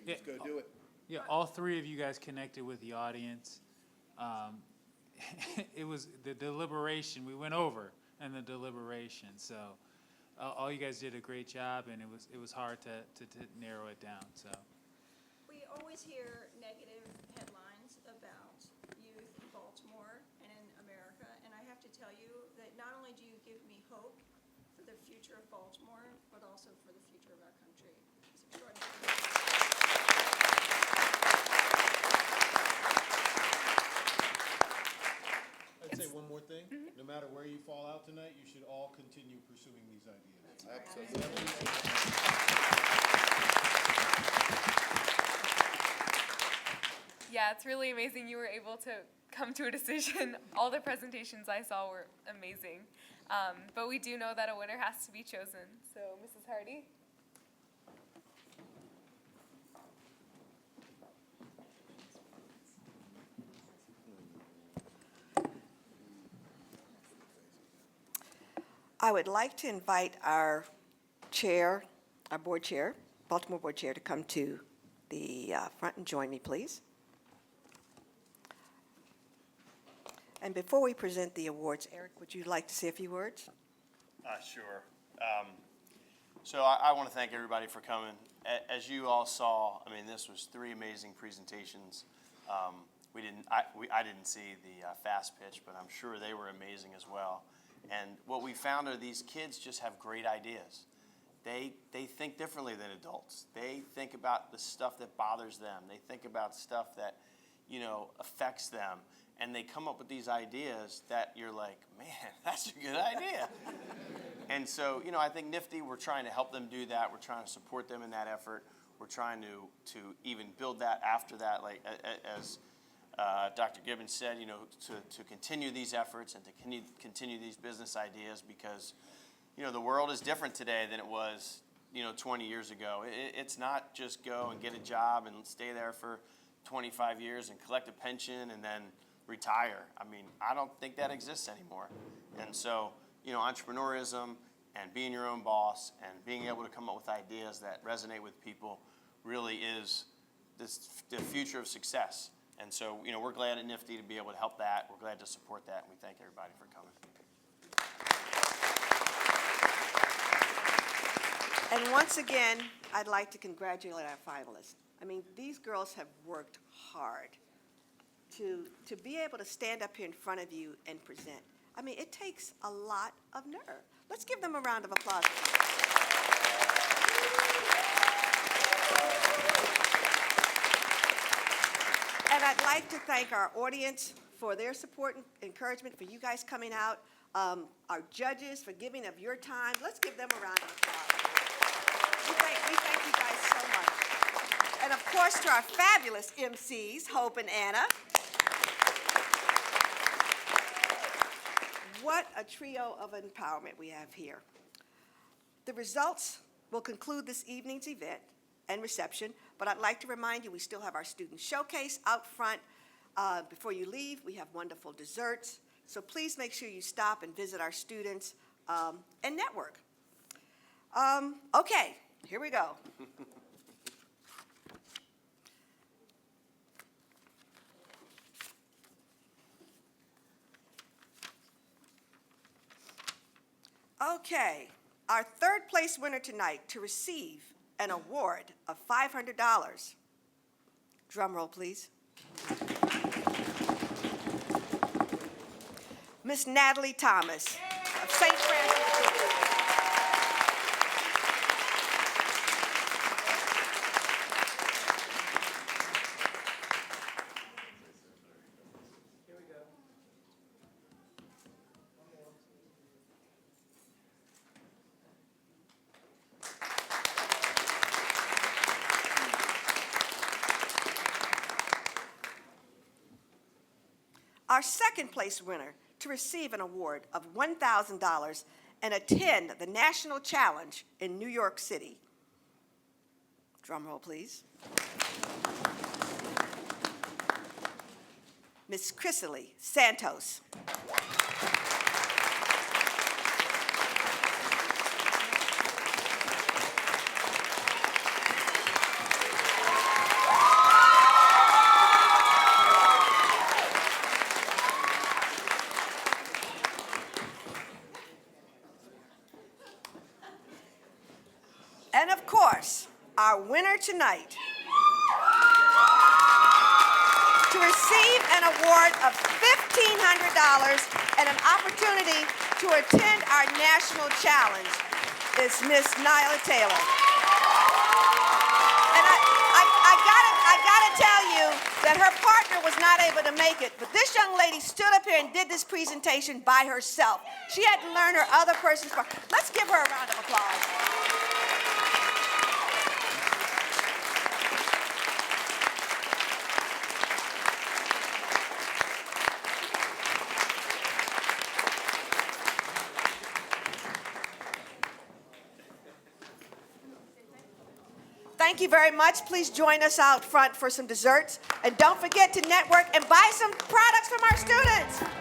Yeah. Just go do it. Yeah, all three of you guys connected with the audience. It was the deliberation, we went over in the deliberation, so all you guys did a great job, and it was hard to narrow it down, so. We always hear negative headlines about youth in Baltimore and in America, and I have to tell you that not only do you give me hope for the future of Baltimore, but also for the future of our country. It's extraordinary. I'd say one more thing. No matter where you fall out tonight, you should all continue pursuing these ideas. Absolutely. Yeah, it's really amazing you were able to come to a decision. All the presentations I saw were amazing. But we do know that a winner has to be chosen. So, Mrs. Hardy? I would like to invite our chair, our board chair, Baltimore board chair, to come to the front and join me, please. And before we present the awards, Eric, would you like to say a few words? Sure. So I want to thank everybody for coming. As you all saw, I mean, this was 3 amazing presentations. I didn't see the fast pitch, but I'm sure they were amazing as well. And what we found are these kids just have great ideas. They think differently than adults. They think about the stuff that bothers them. They think about stuff that, affects them. And they come up with these ideas that you're like, man, that's a good idea. And so, I think NFTE, we're trying to help them do that. We're trying to support them in that effort. We're trying to even build that after that, like as Dr. Gibbons said, to continue these efforts and to continue these business ideas because, the world is different today than it was, 20 years ago. It's not just go and get a job and stay there for 25 years and collect a pension and then retire. I mean, I don't think that exists anymore. And so, entrepreneurism and being your own boss and being able to come up with ideas that resonate with people really is the future of success. And so, we're glad at NFTE to be able to help that. We're glad to support that, and we thank everybody for coming. And once again, I'd like to congratulate our finalists. I mean, these girls have worked hard to be able to stand up here in front of you and present. I mean, it takes a lot of nerve. Let's give them a round of applause. And I'd like to thank our audience for their support and encouragement, for you guys coming out, our judges for giving of your time. Let's give them a round of applause. We thank you guys so much. And of course, to our fabulous MCs, Hope and Anna. What a trio of empowerment we have here. The results will conclude this evening's event and reception, but I'd like to remind you we still have our student showcase out front. Before you leave, we have wonderful desserts, so please make sure you stop and visit our students and network. Okay, here we go. Okay, our third place winner tonight to receive an award of $500. Drum roll, please. Miss Natalie Thomas of St. Francis. Our second place winner to receive an award of $1,000 and attend the National Challenge in New York City. Drum roll, please. Miss Chrysalie Santos. And of course, our winner tonight to receive an award of $1,500 and an opportunity to attend our national challenge is Miss Nyla Taylor. And I gotta tell you that her partner was not able to make it, but this young lady stood up here and did this presentation by herself. She had to learn her other person's part. Let's give her a round of applause. Thank you very much. Please join us out front for some desserts. And don't forget to network and buy some products from our students.